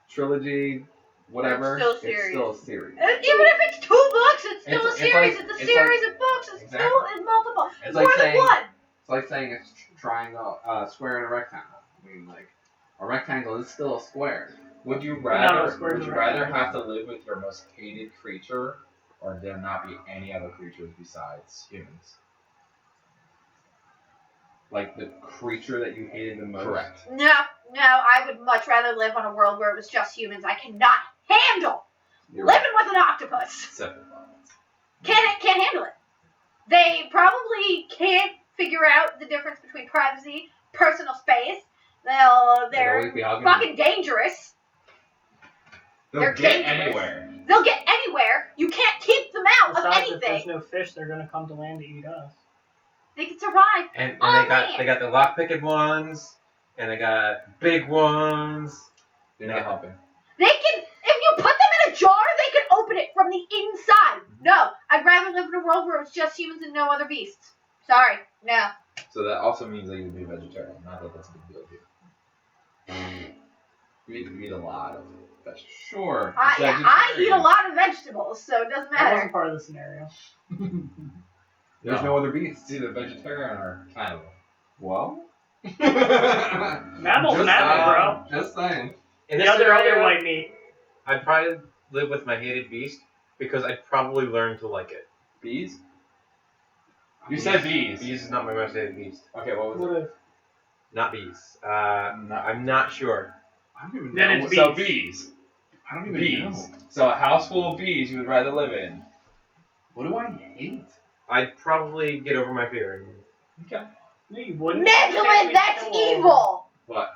trilogy, whatever. It's still series. Still a series. Even if it's 2 books, it's still It's- a it's series. like- it's a it's series of books. It's Exactly. still in multiple. It's More like than saying one. it's like saying a triangle, square and a rectangle. I mean, like a rectangle is still a square. Would you No, rather squares would you are rather right. have to live with your most hated creature, or there not be any other creatures besides humans? Like the creature that you hated the most. Correct. No, I would much rather live on a world where it was just humans. I cannot handle You're living with an octopus. Except for violence. Can't handle it. They probably can't figure out the difference between privacy, personal space. They're always be hugging. fucking dangerous. They'll They're get dangerous. anywhere. They'll get anywhere. You can't keep them out of Besides, if there's anything. no fish, they're gonna come to land to eat us. They can survive. And Oh, they got man. they got the lock-picking ones, and they got big ones. You're not helping. They can, if you put them in a jar, they can open it from the inside. No, I'd rather live in a world where it's just humans and no other beasts. Sorry, no. So that also means that you would be vegetarian. Not that that's a big deal to you. You eat a lot of vegetables. Sure. I eat a lot of vegetables, so it doesn't That matter. wasn't part of the scenario. There's no other beasts. It's either vegetarian or cannibal. Well. Mammal's Just mammal, bro. Just saying. In The this other scenario, white meat. I'd probably live with my hated beast because I'd probably learn to like it. Bees? You said bees. Bees is not my most hated beast. Okay, what was it? Would've- Not bees. I'm not sure. I don't even Then know. it's So bees. bees. I don't even Bees. know. So a house full of bees you would rather live in. What do I hate? I'd probably get over my fear. Okay. No, you wouldn't. Mandolin, that's evil! What?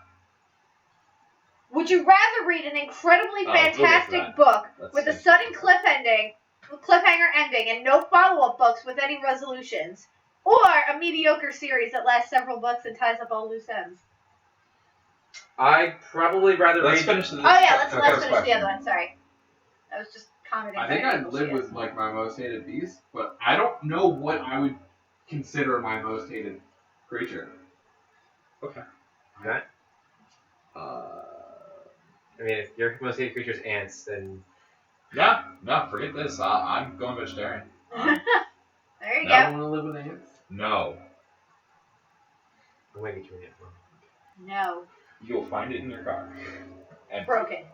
Would you rather read an incredibly Oh, we'll get to fantastic that. book Let's with a see. sudden cliffhanger ending, and no follow-up books with any resolutions, or a mediocre series that lasts several books and ties up all loose ends? I'd probably rather Let's read. finish this. Oh yeah, let's first finish the question. other one. Sorry, I was just commenting. I think on I'd how live she is. with like my most hated beast, but I don't know what I would consider my most hated creature. Okay. I mean, if your most hated creature is ants, then No, forget this. I'm going vegetarian. There you I go. don't want to live with ants. No. I'm gonna get you an ant farm. No, You'll find it in your car. And broken.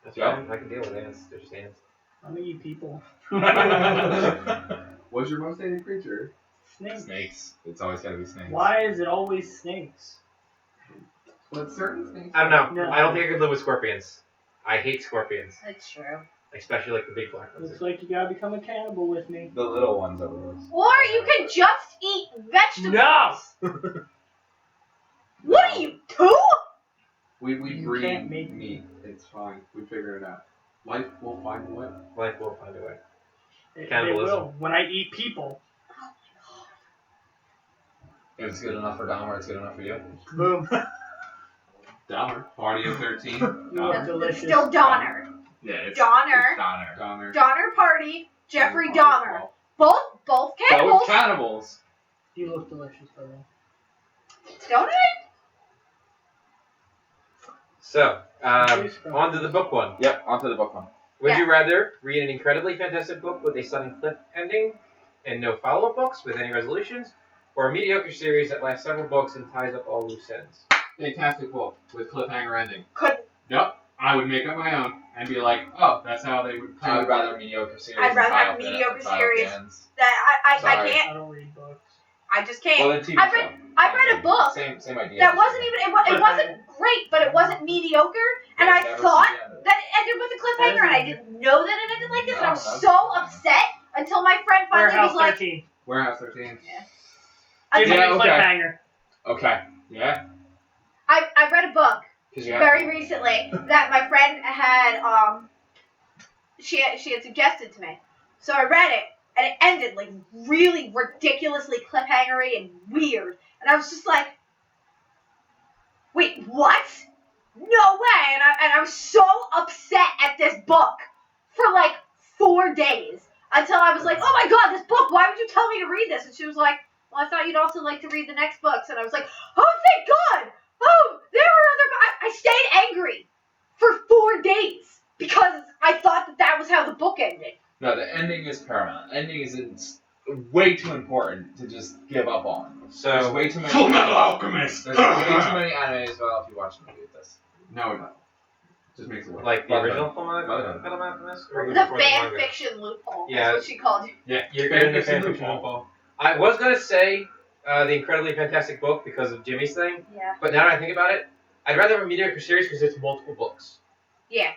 That's Yeah. fine. I can deal with ants. They're just ants. I'm gonna eat people. What's your most hated creature? Snakes. Snakes. It's always gotta be snakes. Why is it always snakes? What certain things? I don't know. No. I don't think I could live with scorpions. I hate scorpions, That's true. especially like the big black ones. Looks like you gotta become a cannibal with me. The little ones are worse. Or you can just eat vegetables. No! What are you, two? We You breed can't make meat. It's fine. We figure it out. Life will find a way. Life will find a way. They Cannibalism. will. When I eat people. If it's good enough for Dahmer, it's good enough for you. Boom. Dahmer. Party of 13. That's Dahmer. delicious. It's still Donner. Yeah, it's Donner. Donner. Dahmer. Donner Party, Jeffrey Dahmer. Dahmer. Both Both cannibals. cannibals. You look delicious, brother. Don't it? So, on to the book one. Yep, onto the book one. Would Yeah. you rather read an incredibly fantastic book with a sudden cliff ending and no follow-up books with any resolutions, or a mediocre series that lasts several books and ties up all loose ends? Fantastic book with cliffhanger ending. Couldn't. Yep. I would make up my own and be like, oh, that's how they would. I would rather mediocre series. I'd rather than have tie up the- mediocre tie up the series. ends. That I Sorry. can't. I don't read books. I just can't. Well, then TV I show. read a book Same idea. that wasn't even. It wasn't great, but it wasn't mediocre. And I Never thought see the end of it. that it ended with a cliffhanger, and I didn't know that it ended like this, and I No, was that's so fine. upset until my friend finally Warehouse was like, 13. Warehouse 13. Give me until Yeah, a okay. cliffhanger. Okay. Yeah. I read a book Because you have very recently that my friend had she had suggested to me. So I read it, and it ended like really ridiculously cliffhangery and weird. And I was just like, wait, what? No way! And I was so upset at this book for like 4 days until I was like, oh my god, this book! Why would you tell me to read this? And she was like, well, I thought you'd also like to read the next books. And I was like, oh, thank God! Oh, there were other. I stayed angry for 4 days because I thought that was how the book ended. No, the ending is paramount. Ending is way too important to just give up on. There's So, way too many. Fullmetal Alchemist! There's way too many animes. Well, if you watch the movie with this. No, no. Just makes it work. like the Brother. original Fullmetal Brother. Alchemist? Or The before fan manga? fiction loophole. Yeah. That's what she called it. Yeah, you're good in the Fan fan fiction fiction loophole. loophole. I was gonna say the incredibly fantastic book because of Jimmy's thing, Yeah. but now that I think about it, I'd rather have a mediocre series because it's multiple books. Yeah.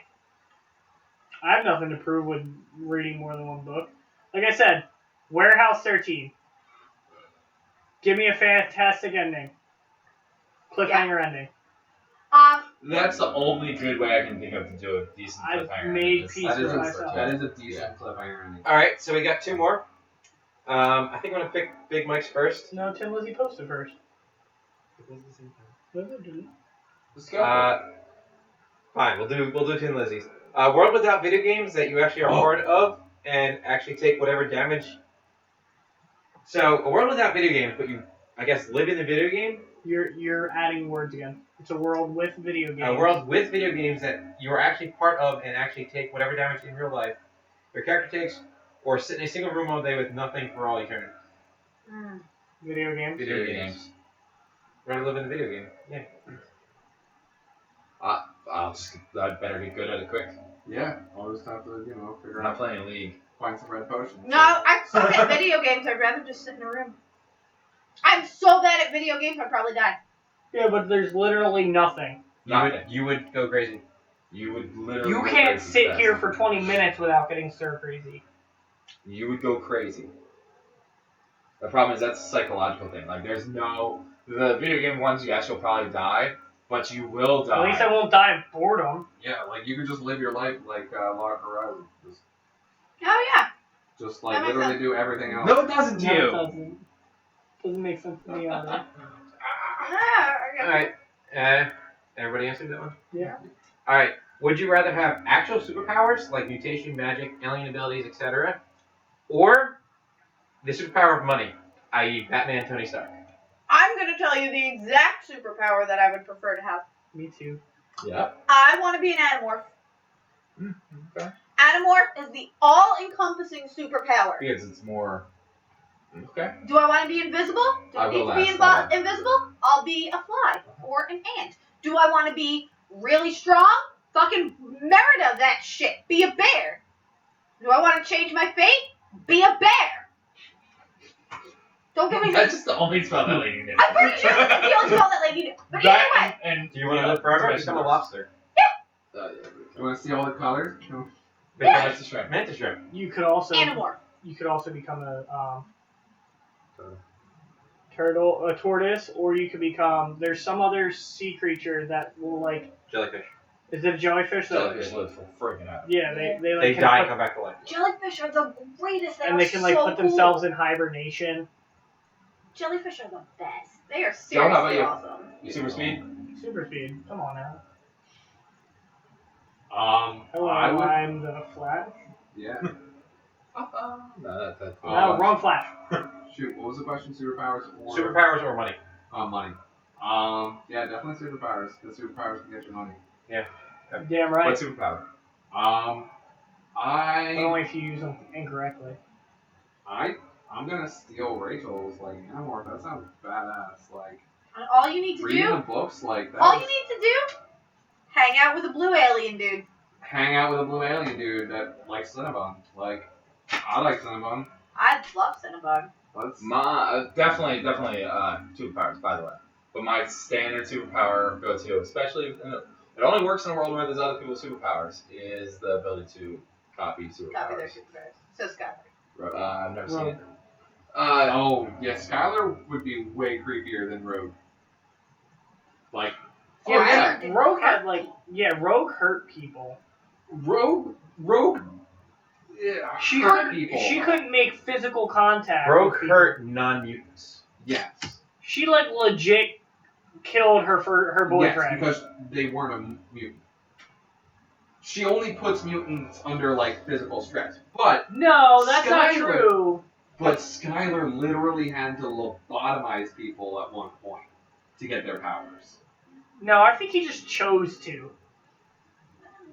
I have nothing to prove with reading more than one book. Like I said, Warehouse 13. Give me a fantastic ending. Cliffhanger ending. That's the only good way I can think of to do a decent I've cliffhanger. made Just- peace That is, with a, myself. that is a decent cliffhanger ending. All right, so we got 2 more. I think I'm gonna pick Big Mike's first. No, Tim Lizzie posted first. Let's go. Fine, we'll do Tin Lizzie's. World without video games that you actually are part of and actually take whatever damage. So a world without video games, but you, I guess, live in the video game. You're adding words again. It's a world with video games. A world with video games that you are actually part of and actually take whatever damage in real life your character takes, or sit in a single room all day with nothing for all eternity. Video games. Video games. Rather live in the video game. Yeah. I'd better get good at it quick. Yeah, I'll just have to, figure I'm not out, playing a league. find some red potions. No, I suck at video games. I'd rather just sit in a room. I'm so bad at video games, I'd probably die. Yeah, but there's literally nothing. You would go crazy. You would literally. You go can't crazy sit fast. here for 20 minutes without getting stir crazy. You would go crazy. The problem is that's a psychological thing. Like, there's no the video game ones. Yes, you'll probably die, but you will die. At least I won't die of boredom. Yeah, like you could just live your life like Lara Croft. Oh yeah. Just That like makes literally sense. do everything else. No, it doesn't. No, it You. doesn't. Doesn't make sense to me either. All right. Everybody answered that one. Yeah. All right. Would you rather have actual superpowers like mutation, magic, alien abilities, etc., or the superpower of money, i.e., Batman, Tony Stark? I'm gonna tell you the exact superpower that I would prefer to have. Me too. Yeah. I want to be an Animorph. Okay. Animorph is the all-encompassing superpower. Because it's more. Okay. Do I want to be invisible? Do I I need will to be ask that. invisible? I'll be a fly or an ant. Do I want to be really strong? Fucking Merida that shit. Be a bear. Do I want to change my fate? Be a bear. Don't get me That's just the only spell that lady did. I'm pretty sure that's the only spell that lady did. But either way, and Do you want to live forever? yeah, Become a lobster. You want to see all the colors? No. Yeah. That's the shrimp. Mantis shrimp. You could also Animorph. become a turtle, a tortoise, or you could become. There's some other sea creature that will like. Jellyfish. Is it a jellyfish? That, Jellyfish live for freaking out. Yeah, they like They can die and put- come back to life. Jellyfish are the greatest. and they can like so put cool. themselves in hibernation. Jellyfish are the best. They are Joe, how about seriously you? awesome. Super speed. Super speed. Come on now. I Hello, would. I'm the Flash. Yeah. No, that's. No, wrong Flash. Shoot, what was the question? Superpowers or Superpowers or money? money? Yeah, definitely superpowers. Because superpowers can get you money. Damn right. What superpower? But only if you use them incorrectly. I'm gonna steal Rachel's like Animorph. That sounds badass. Like And all you need to reading the do, books, like that. all you need to do, hang out with a blue alien dude. Hang out with a blue alien dude that likes Cinnabon. Like I like Cinnabon. I love Cinnabon. Let's. My definitely superpowers, by the way. But my standard superpower go-to, especially it only works in a world where there's other people's superpowers, is the ability to copy superpowers. Copy their superpowers. So Skylar. I've never seen it. Oh yeah, Skylar would be way creepier than Rogue. Like Yeah, Skylar did Rogue hurt had like Rogue hurt people. Rogue. Yeah, She hurt couldn't. people. She couldn't make physical contact. Rogue with people. hurt non-mutants. Yes. She like legit killed her boyfriend. Yes, because they weren't a mutant. She only puts mutants under like physical stress, but No, that's not Skylar. true. Skylar literally had to lobotomize people at one point to get their powers. No, I think he just chose to.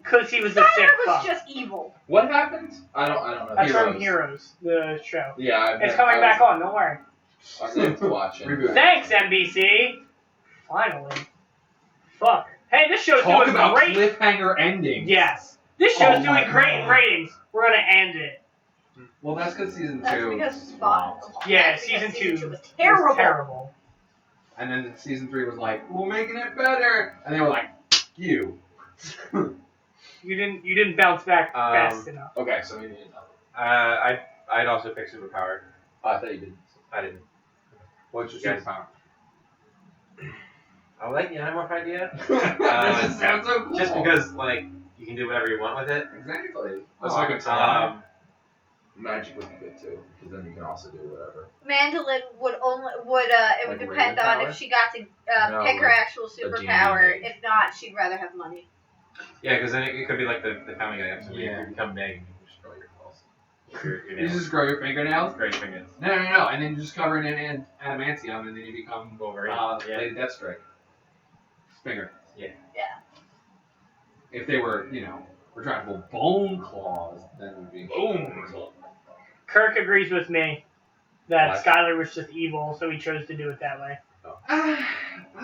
Cause he was a sick Skylar was fuck. just evil. What happened? I don't know. That's from Heroes, the show. Yeah, It's coming back on. Don't worry. I was able to watch it. Reboot. Thanks, NBC. Finally. Fuck. Hey, this show's Talk doing about great. cliffhanger endings. Yes. This show's Oh my doing great in God. ratings. We're gonna end it. Well, that's because season That's 2. because flopped. Yeah, that's because season 2 was terrible. was terrible. And then season 3 was like, we're making it better. And they were like, you. You didn't bounce back fast enough. Okay, so we need another. I I'd also pick superpower. Oh, I thought you did. I didn't. What's your Yes. superpower? I like the Animorph idea. This sounds so cool. Just because, like, you can do whatever you want with it. Exactly. That's Oh, like I a could time. Magic would be good too, because then you can also do whatever. Mandolin would it would Like depend raven on power? if she got to No, pick her like actual genie superpower. mage. If not, she'd rather have money. Yeah, because then it could be like the Family Guy episode where Yeah. you become Meg and you just grow your balls. Your You nails. just grow your fingernails? Grow your fingers. No, and then you just cover it in adamantium, and then you become Wolverine. Yeah. Lady Deathstrike. Finger. Yeah. Yeah. If they were, retractable bone claws, then it would be Boom. Kirk agrees with me that Flash. Skylar was just evil, so he chose to do it that way. I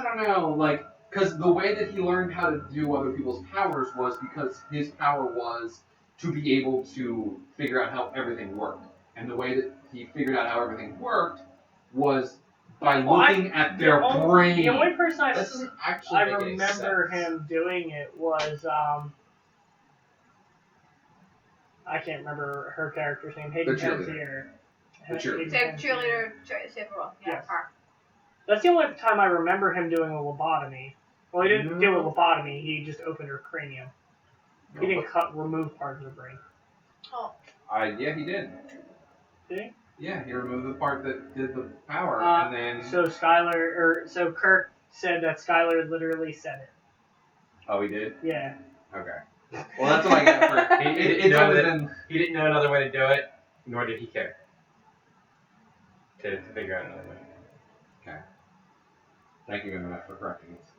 don't know, because the way that he learned how to do other people's powers was because his power was to be able to figure out how everything worked. And the way that he figured out how everything worked was by Well, looking at their brain. The only person That doesn't actually I make any remember sense. him doing it was I can't remember her character's name. Hayden The cheerleader. Panettiere. The cheerleader. Hayden Save Panettiere. cheerleader, save the world. Yeah. Yes. That's the only time I remember him doing a lobotomy. Well, he didn't do a lobotomy. He just opened her cranium. He didn't remove parts of the brain. Oh. Yeah, he did. Did he? Yeah, he removed the part that did the power, and then... So Kirk said that Skylar literally said it. Oh, he did? Yeah. Okay. Well, that's what I get for... He didn't know that- He didn't know another way to do it, nor did he care. To figure out another way. Okay. Thank you, Internet, for correcting us.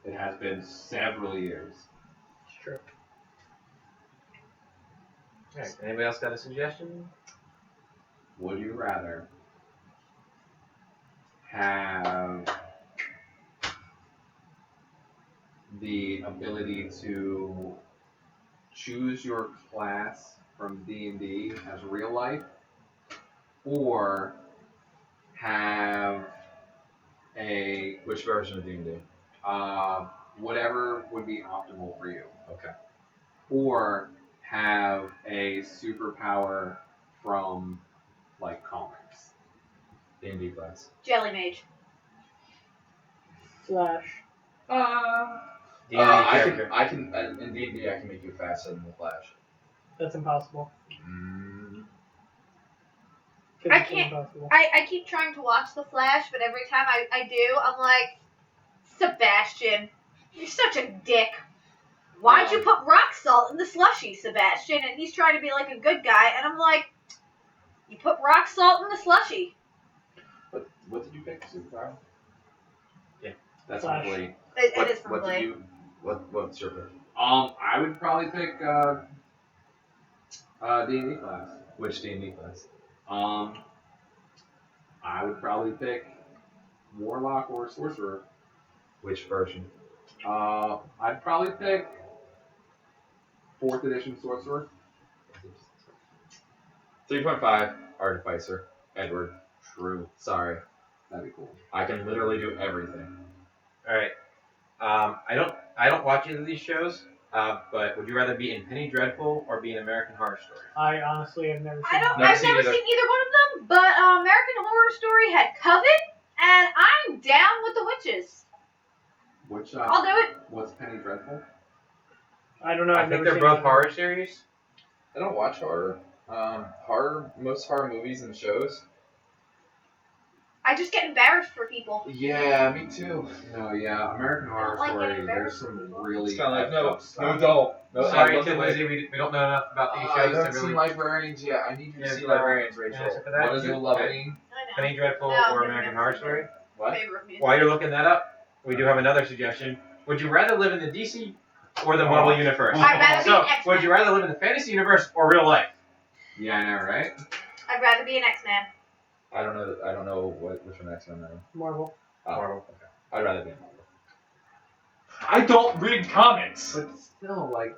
It has been several years. It's true. Alright, anybody else got a suggestion? Would you rather have the ability to choose your class from D&D as real life, or have a Which version of D&D? whatever would be optimal for you, Okay. or have a superpower from like comics? D&D class. Jelly Mage. Flash. D&D I character. can in D&D I can make you faster than the Flash. That's impossible. I Physically can't- impossible. I keep trying to watch The Flash, but every time I do, I'm like, Sebastian, you're such a dick. Why'd you put rock salt in the slushy, Sebastian? And he's trying to be like a good guy, and I'm like, you put rock salt in the slushy. What did you pick? Superpower? That's Flash. complete. It is from What did Blade. you? What's your pick? I would probably pick D&D class. Which D&D class? I would probably pick Warlock or Sorcerer. Which version? I'd probably pick 4th edition Sorcerer. 3.5 Artificer. Edward. True. Sorry. That'd be cool. I can literally do everything. Alright. I don't watch either of these shows, but would you rather be in Penny Dreadful or be in American Horror Story? I honestly have never seen I've that. never seen seen either. either one of them, but American Horror Story had Coven, and I'm down with the witches. Which I'll do it. what's Penny Dreadful? I don't know. I I've think never they're seen both it. horror series. I don't watch horror. Most horror movies and shows. I just get embarrassed for people. Yeah, me too. No, yeah, American Horror like Story. getting There's embarrassed. some really It's kind of like effed up stuff. don't. No, Sorry, I looked Tim at my- Lizzie, we don't know enough about these I shows haven't to seen really Librarians yet. I need you to Yeah, see so- Librarians, Rachel. answer for that. What is it? Love it. I know. Penny Dreadful No, or never American mind. Horror Story. What? Favorite music. While you're looking that up, we do have another suggestion. Would you rather live in the DC or the Marvel universe? I'd rather be So, an X-Man. would you rather live in the fantasy universe or real life? Yeah, I know, right? I'd rather be an X-Man. I don't know which one X-Men are. Marvel. Marvel. Okay. I'd rather be in Marvel. I don't read comics. But still, like,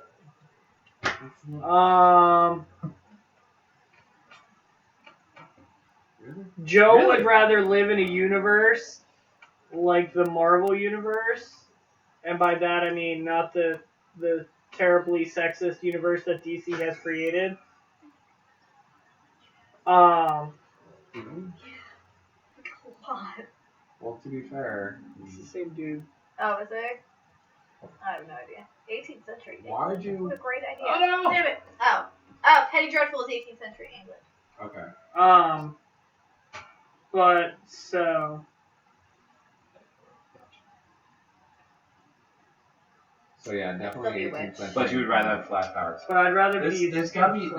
it's not Joe Really? would rather live in a universe like the Marvel universe, and by that I mean not the terribly sexist universe that DC has created. Um, What? Well, to be fair, it's the same dude. Oh, is there? I have no idea. 18th century. Why would you- What a great idea. Oh, no! Damn it. Oh, Penny Dreadful is 18th century England. okay. But so So yeah, definitely Still be a 18th witch. century. But you would rather have flash powers. but I'd rather There's, be. there's gotta be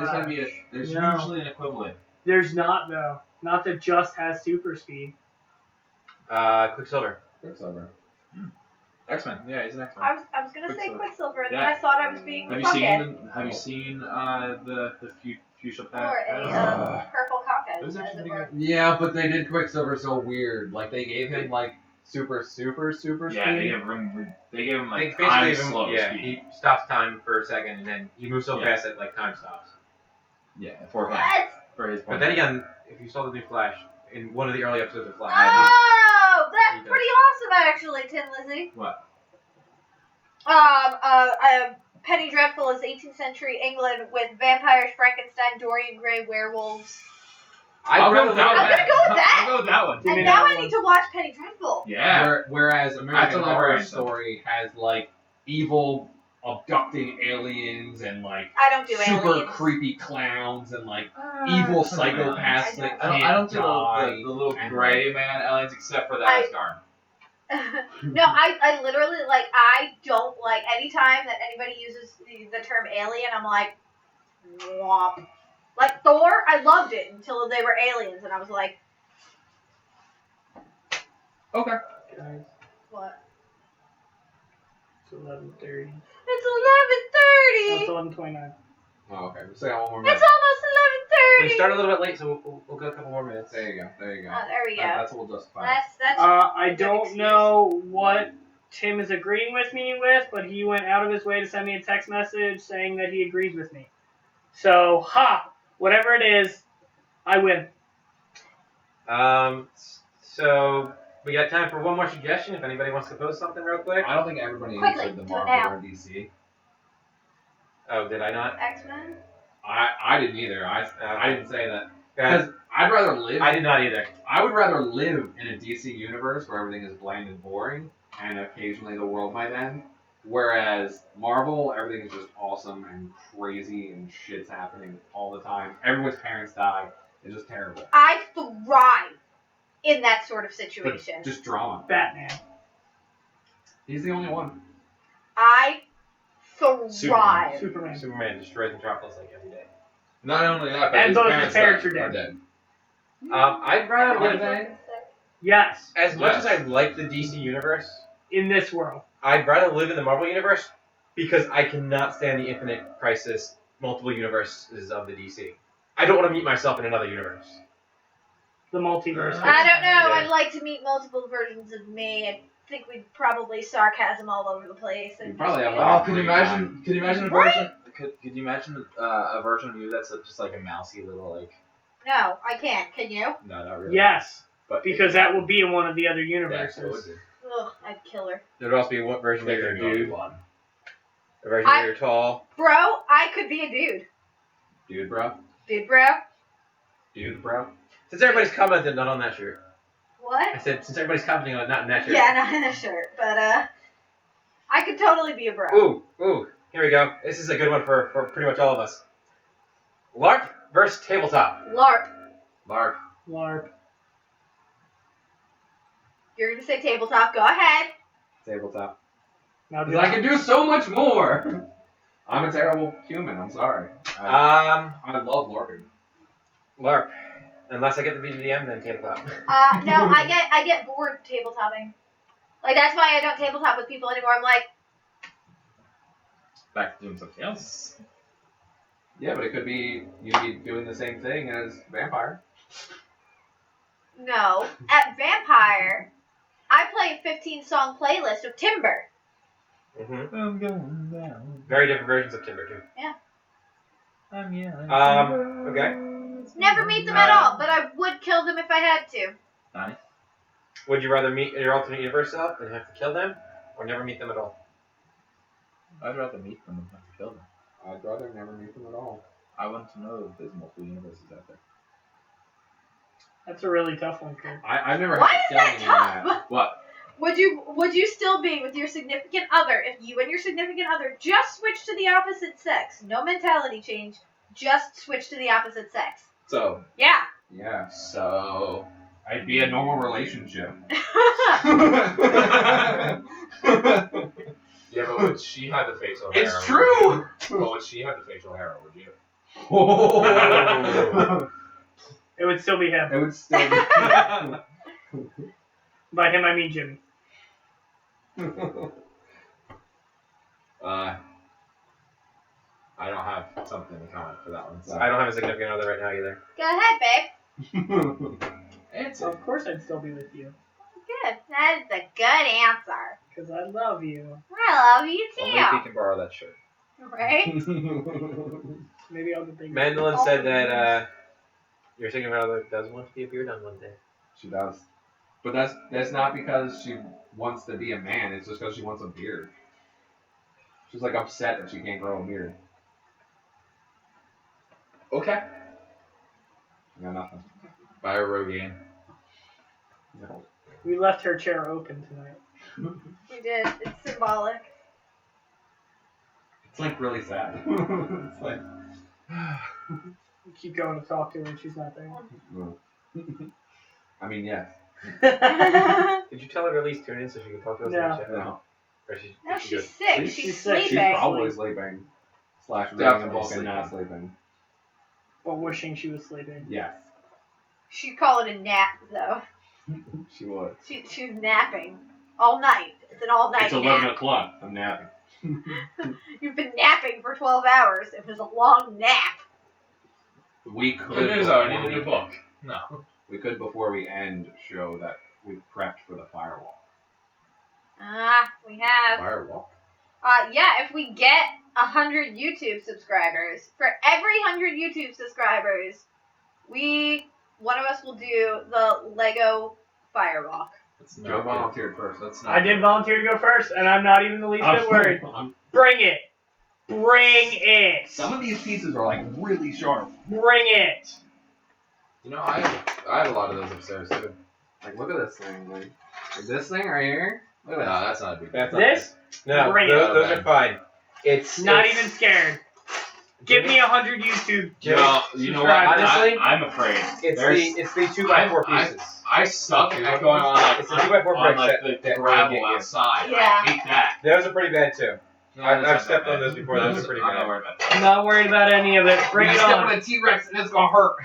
there's No. usually an equivalent. There's not though. Not that just has super speed. Quicksilver. Quicksilver. X-Men. Yeah, he's an X-Men. I was gonna say Quicksilver. Quicksilver, and then Yeah. I thought I was being Have you fuckhead. seen Have you seen the fuchsia pack? Or a purple cockhead. It was actually as it pretty were. Yeah, but they did Quicksilver so weird. Like they gave him like super speed. Yeah, they gave him They like basically time gave him, slow yeah, speed. he stops time for a second, and then he moves so Yeah. fast that like time stops. Yeah, for him. What? For his But point. then again, if you saw the new Flash in one of the early episodes of Flash, Oh, He that's does. pretty awesome, actually, Tin Lizzie. What? Penny Dreadful is 18th century England with vampires, Frankenstein, Dorian Gray, werewolves. I'll go with that I'm one. gonna go with that. I'll go with that one. Give me And now that I one. need to watch Penny Dreadful. Yeah. Whereas That's American a Horror liberation. Story has like evil abducting aliens and like I don't do super aliens. creepy clowns and like evil psychopaths that can't I don't do die. the little and, gray man aliens except for the I- Asgard. No, I literally, like, I don't like, anytime that anybody uses the term alien, I'm like, womp. Like, Thor, I loved it until they were aliens, and I was like, Okay. Guys, what? it's 11:30. It's It's 11:30! 11:29. Oh, okay. We'll say one more It's minute. almost we 11:30! start a little bit late, so we'll go a couple more minutes. There you go. There you go. Oh, there we go. That's what we'll justify. That's I good don't excuse. know what Tim is agreeing with me with, but he went out of his way to send me a text message saying that he agrees with me. So, whatever it is, I win. So we got time for one more suggestion. If anybody wants to post something real quick. I don't think everybody Quickly, answered the do it Marvel now. or DC. Oh, did I not? X-Men? I didn't either. I didn't say that Guys, because I'd rather live. I did not either. I would rather live in a DC universe where everything is bland and boring, and occasionally the world might end. Whereas Marvel, everything is just awesome and crazy, and shit's happening all the time. Everyone's parents die. It's just terrible. I thrive in that sort of But situation. just drama. Batman. He's the only one. I thrive. Superman. Superman destroys Metropolis like every day. Not only that, but And his both his parents parents are died. dead. I'd rather Are live they? Yes, as much Yes. as I like the DC universe. in this world. I'd rather live in the Marvel universe because I cannot stand the Infinite Crisis multiple universes of the DC. I don't want to meet myself in another universe. The multiverse. I don't know. Yeah. I'd like to meet multiple versions of me. I think we'd probably sarcasm all over the place. And You'd probably just have be a like, lot Oh, could you imagine? Could you imagine a What? version? Could you imagine a version of you that's just like a mousy little like? No, I can't. Can you? No, not really. Yes, but because that will be in one of the other yeah, universes. so it would be. Ugh, I'd kill her. There'd also be one version where you're a dude, one. a version where you're tall. Bro, I could be a dude. Dude, bro. Dude, bro. Dude, bro. Since everybody's commented not on that shirt, I What? said since everybody's commenting on not in that shirt. Yeah, not in a shirt, but I could totally be a bro. Ooh, here we go. This is a good one for pretty much all of us. LARP versus tabletop. LARP. Lark. LARP. You're gonna say tabletop. Go ahead. Tabletop. Now, Because I can do so much more. I'm a terrible human. I'm sorry. Um, I love LARPing. LARP. Unless I get the BGM, then tabletop. No, I get bored tabletopping. Like that's why I don't tabletop with people anymore. I'm like, Back to doing something else. Yeah, but it could be you'd be doing the same thing as Vampire. no. At Vampire, I play a 15-song playlist of Timber. Mm-hmm. I'm going down. Very different versions of Timber, too. I'm yelling. Okay. Never meet them at all, but I would kill them if I had to. Nani? Would you rather meet your alternate universe self and have to kill them, or never meet them at all? I'd rather meet them than have to kill them. I'd rather never meet them at all. I want to know if there's multiple universes out there. That's a really tough one, Kurt. I've never Why had is to that kill anyone tough? yet. What? Would you still be with your significant other if you and your significant other just switched to the opposite sex? No mentality change, just switch to the opposite sex. So, Yeah. Yeah, so I'd be a normal relationship. yeah, but would she have the facial hair? It's true. But would she have the facial hair, or would you? It would still be him. It would still be. By him, I mean Jimmy. I don't have something to comment for that one. So. I don't have a significant other right now either. Go ahead, babe. It's Of course, I'd still be with you. Good. That is a good answer. Because I love you. I love you Only if he too. can borrow that shirt. Right? Maybe I'll get big. Mandolin said that your significant other does want to be a beard on one day. She does. But that's not because she wants to be a man, it's just because she wants a beard. She's like upset that she can't grow a beard. Okay. I got nothing. Buy a Rogaine. No. We left her chair open tonight. We did. It's symbolic. It's like really sad. It's like We keep going to talk to her and she's not there. no. I mean yes. Did you tell her to at least tune in so she can talk to us? No. in the chat? No. Or she, No, is she she's good? sick. She's She's sick. She's sleeping. probably sleeping. / reading a Definitely book and not sleeping. sleeping. But wishing she was sleeping. Yes. She'd call it a nap, though. She would. She's napping all night. It's an all-night It's 11 nap. o'clock. I'm napping. You've been napping for 12 hours. It was a long nap. We could. Good news, though. I need a new book. No. We could before we end show that we prepped for the firewall. We have. Firewall. Yeah, if we get 100 YouTube subscribers, for every 100 YouTube subscribers, one of us will do the Lego Firewalk. That's Joe not volunteered first. That's not I did volunteer to go first, and I'm not even the least bit worried. Bring it! Bring it! Some of these pieces are like really sharp. Bring it! You know, I have a lot of those upstairs too. Like, look at this thing. Like this thing right here. Look No, at that. that's not a big That's not This? No, Bring it. those are fine. It's Not it's- even scared. Give me 100 YouTube. Jimmy, No, you know what? honestly, I'm afraid. it's There's- the 2x4 pieces. I suck at going on like It's a 2x4 on brick like set the that really gravel get you. outside. Yeah. I hate that. Those are pretty bad too. No, I've that's not stepped that on bad. those before. Those are pretty I'm not bad. worried about I'm that. not worried about any of it. Bring You it step on. on a T-Rex and it's gonna hurt.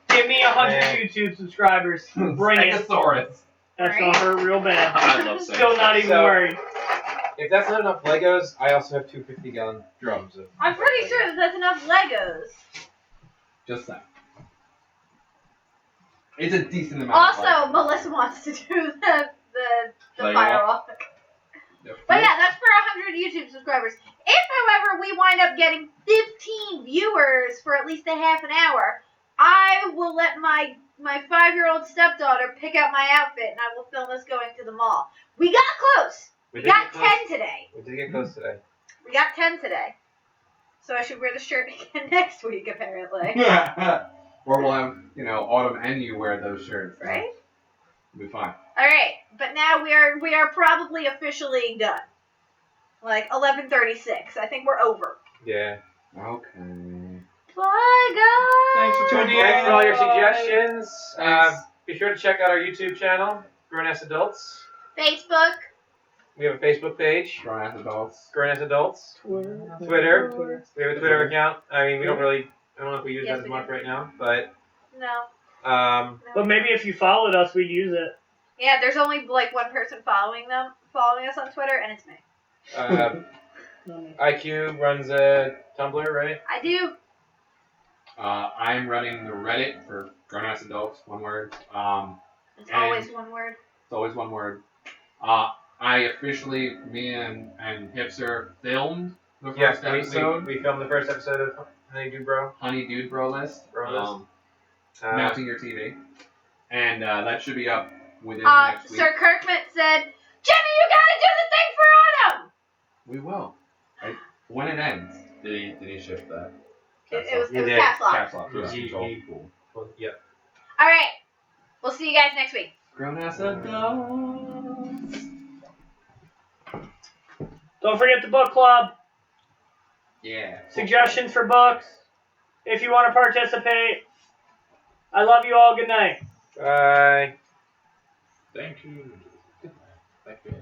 Give me 100 Man. YouTube subscribers. Bring it. Stegosaurus. That's gonna hurt real bad. I love saying Still not even So- worried. If that's not enough Legos, I also have 2 50-gallon drums. I'm pretty sure that that's enough Legos. Just saying. It's a decent amount. Also, Melissa wants to do the Lego? Firewalk. Yep. But yeah, that's for 100 YouTube subscribers. If, however, we wind up getting 15 viewers for at least a half an hour, I will let my 5-year-old stepdaughter pick out my outfit, and I will film us going to the mall. We got close. We did got get close. 10 today. We did get close today. We got 10 today. So I should wear the shirt again next week, apparently. Or we'll have, Autumn and you wear those shirts. Right? It'll be fine. All right, but now we are probably officially done. Like 11:36. I think we're over. Yeah. Okay. Bye, guys. Thanks for tuning in. Thanks for all your suggestions. Thanks. Be sure to check out our YouTube channel, Grown Ass Adults. Facebook. We have a Facebook page, Grown ass adults. Grown Ass Adults. Twitter. Twitter. We have a Twitter account. I mean, I don't know if we use Yes, that as we much do. right now, but No. no. But maybe if you followed us, we'd use it. Yeah, there's only like one person following us on Twitter, and it's me. IQ runs a Tumblr, right? I do. I'm running the Reddit for grown ass adults. One word. It's And- always one word. It's always one word. Me and Hipster filmed the Yes, first episode. we filmed the first episode of Honey Do Bro. Honey Dude Bro List. Bro List. Mounting your TV. And that should be up within the next week. Sir Kirkman said, Jimmy, you gotta do the thing for Autumn! We will. When it ends. Did he shift that? It was You did. caps lock. Caps lock. Yeah. Control. Cool. Well, yeah. Alright, We'll see you guys next week. Grown ass adults. Don't forget the book club. Yeah. Suggestions for books. If you want to participate. I love you all. Good night. Bye. Thank you. Thank you.